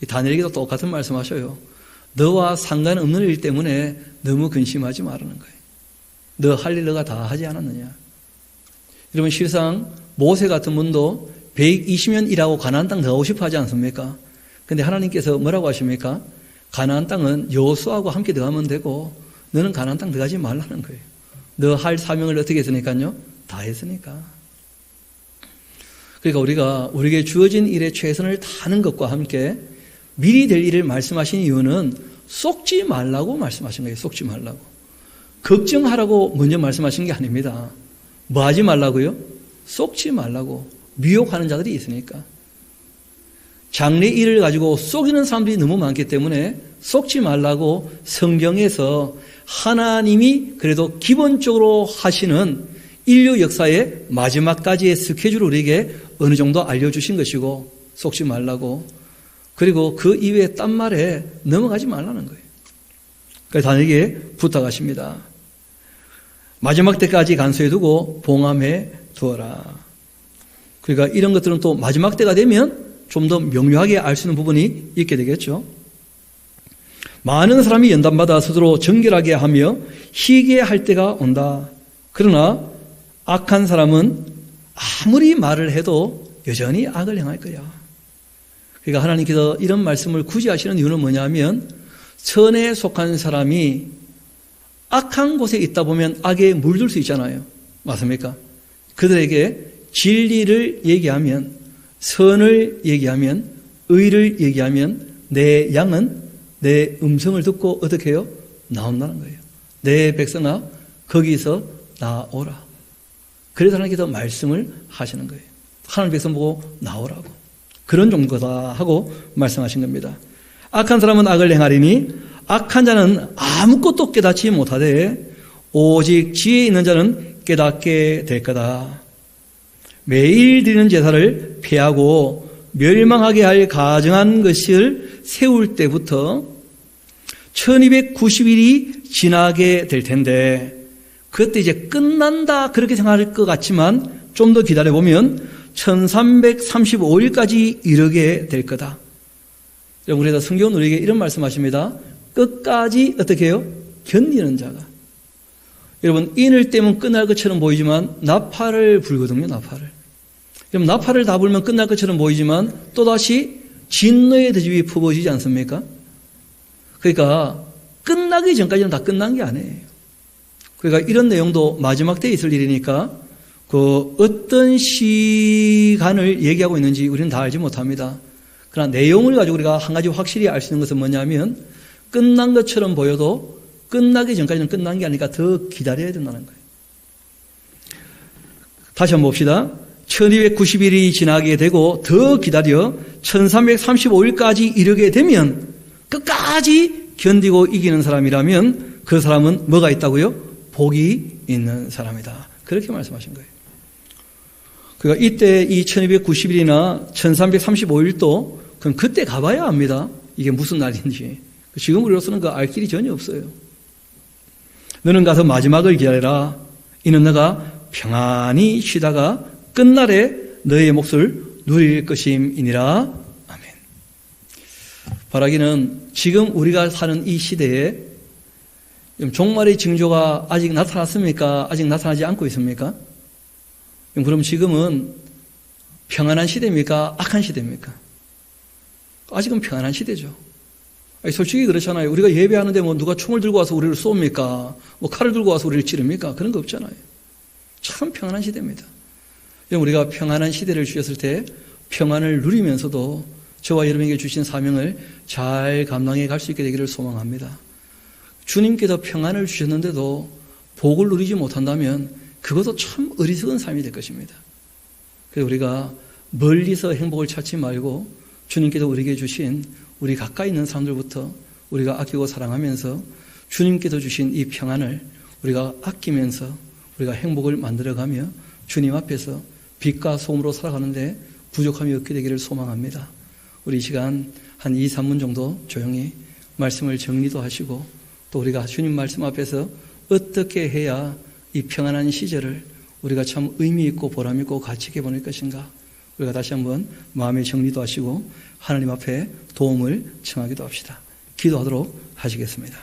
다니엘에게도 똑같은 말씀하셔요. 너와 상관없는 일 때문에 너무 근심하지 말라는 거예요. 너 할 일 너가 다 하지 않았느냐. 여러분, 실상 모세 같은 분도 120년 일하고 가나안 땅 들어가고 싶어 하지 않습니까? 근데 하나님께서 뭐라고 하십니까? 가나안 땅은 여호수아하고 함께 들어가면 되고 너는 가나안 땅 들어가지 말라는 거예요. 너 할 사명을 어떻게 했으니까요? 다 했으니까. 그러니까 우리가 우리에게 주어진 일에 최선을 다하는 것과 함께 미리 될 일을 말씀하신 이유는 속지 말라고 말씀하신 거예요. 속지 말라고. 걱정하라고 먼저 말씀하신 게 아닙니다. 뭐 하지 말라고요? 속지 말라고. 미혹하는 자들이 있으니까. 장래 일을 가지고 속이는 사람들이 너무 많기 때문에 속지 말라고 성경에서 하나님이 그래도 기본적으로 하시는 인류 역사의 마지막까지의 스케줄을 우리에게 어느 정도 알려주신 것이고 속지 말라고. 그리고 그 이외의 딴 말에 넘어가지 말라는 거예요. 그래서 다니엘에게 부탁하십니다. 마지막 때까지 간수해두고 봉함해 두어라. 그러니까 이런 것들은 또 마지막 때가 되면 좀 더 명료하게 알 수 있는 부분이 있게 되겠죠. 많은 사람이 연단받아 스스로 정결하게 하며 희게 할 때가 온다. 그러나 악한 사람은 아무리 말을 해도 여전히 악을 행할 거야. 그러니까 하나님께서 이런 말씀을 굳이 하시는 이유는 뭐냐면 선에 속한 사람이 악한 곳에 있다 보면 악에 물들 수 있잖아요. 맞습니까? 그들에게 진리를 얘기하면, 선을 얘기하면, 의를 얘기하면 내 양은 내 음성을 듣고 어떻게 해요? 나온다는 거예요. 내 백성아 거기서 나오라. 그래서 하나님께서 말씀을 하시는 거예요. 하나님 백성 보고 나오라고. 그런 정도다 하고 말씀하신 겁니다. 악한 사람은 악을 행하리니 악한 자는 아무것도 깨닫지 못하되 오직 지혜 있는 자는 깨닫게 될 거다. 매일 드리는 제사를 폐하고 멸망하게 할 가증한 것을 세울 때부터 1290일이 지나게 될 텐데 그때 이제 끝난다 그렇게 생각할 것 같지만 좀 더 기다려보면 1335일까지 이르게 될 거다. 여러분, 그래서 성경은 우리에게 이런 말씀하십니다. 끝까지 어떻게 해요? 견디는 자가. 여러분, 인을 떼면 끝날 것처럼 보이지만 나팔을 불거든요. 나팔을. 그럼 나팔을 다 불면 끝날 것처럼 보이지만 또다시 진노의 대접이 퍼부어지지 않습니까? 그러니까 끝나기 전까지는 다 끝난 게 아니에요. 그러니까 이런 내용도 마지막 때에 있을 일이니까 그 어떤 시간을 얘기하고 있는지 우리는 다 알지 못합니다. 그러나 내용을 가지고 우리가 한 가지 확실히 알 수 있는 것은 뭐냐면 끝난 것처럼 보여도 끝나기 전까지는 끝난 게 아니니까 더 기다려야 된다는 거예요. 다시 한번 봅시다. 1290일이 지나게 되고 더 기다려 1335일까지 이르게 되면 끝까지 견디고 이기는 사람이라면 그 사람은 뭐가 있다고요? 복이 있는 사람이다. 그렇게 말씀하신 거예요. 그러니까 이때 이 1290일이나 1335일도 그럼 그때 가봐야 압니다. 이게 무슨 날인지. 지금 우리로서는 그 알 길이 전혀 없어요. 너는 가서 마지막을 기다려라. 이는 너가 평안히 쉬다가 끝날에 너의 몫을 누릴 것임이니라. 아멘. 바라기는 지금 우리가 사는 이 시대에 종말의 징조가 아직 나타났습니까? 아직 나타나지 않고 있습니까? 그럼 지금은 평안한 시대입니까? 악한 시대입니까? 아직은 평안한 시대죠. 아니, 솔직히 그렇잖아요. 우리가 예배하는데 뭐 누가 총을 들고 와서 우리를 쏩니까? 뭐 칼을 들고 와서 우리를 찌릅니까? 그런 거 없잖아요. 참 평안한 시대입니다. 우리가 평안한 시대를 주셨을 때 평안을 누리면서도 저와 여러분에게 주신 사명을 잘 감당해 갈 수 있게 되기를 소망합니다. 주님께서 평안을 주셨는데도 복을 누리지 못한다면 그것도 참 어리석은 삶이 될 것입니다. 그래서 우리가 멀리서 행복을 찾지 말고 주님께서 우리에게 주신 우리 가까이 있는 사람들부터 우리가 아끼고 사랑하면서 주님께서 주신 이 평안을 우리가 아끼면서 우리가 행복을 만들어가며 주님 앞에서 빛과 소금으로 살아가는데 부족함이 없게 되기를 소망합니다. 우리 이 시간 한 2, 3분 정도 조용히 말씀을 정리도 하시고 또 우리가 주님 말씀 앞에서 어떻게 해야 이 평안한 시절을 우리가 참 의미 있고 보람 있고 가치 있게 보낼 것인가, 우리가 다시 한번 마음의 정리도 하시고 하나님 앞에 도움을 청하기도 합시다. 기도하도록 하시겠습니다.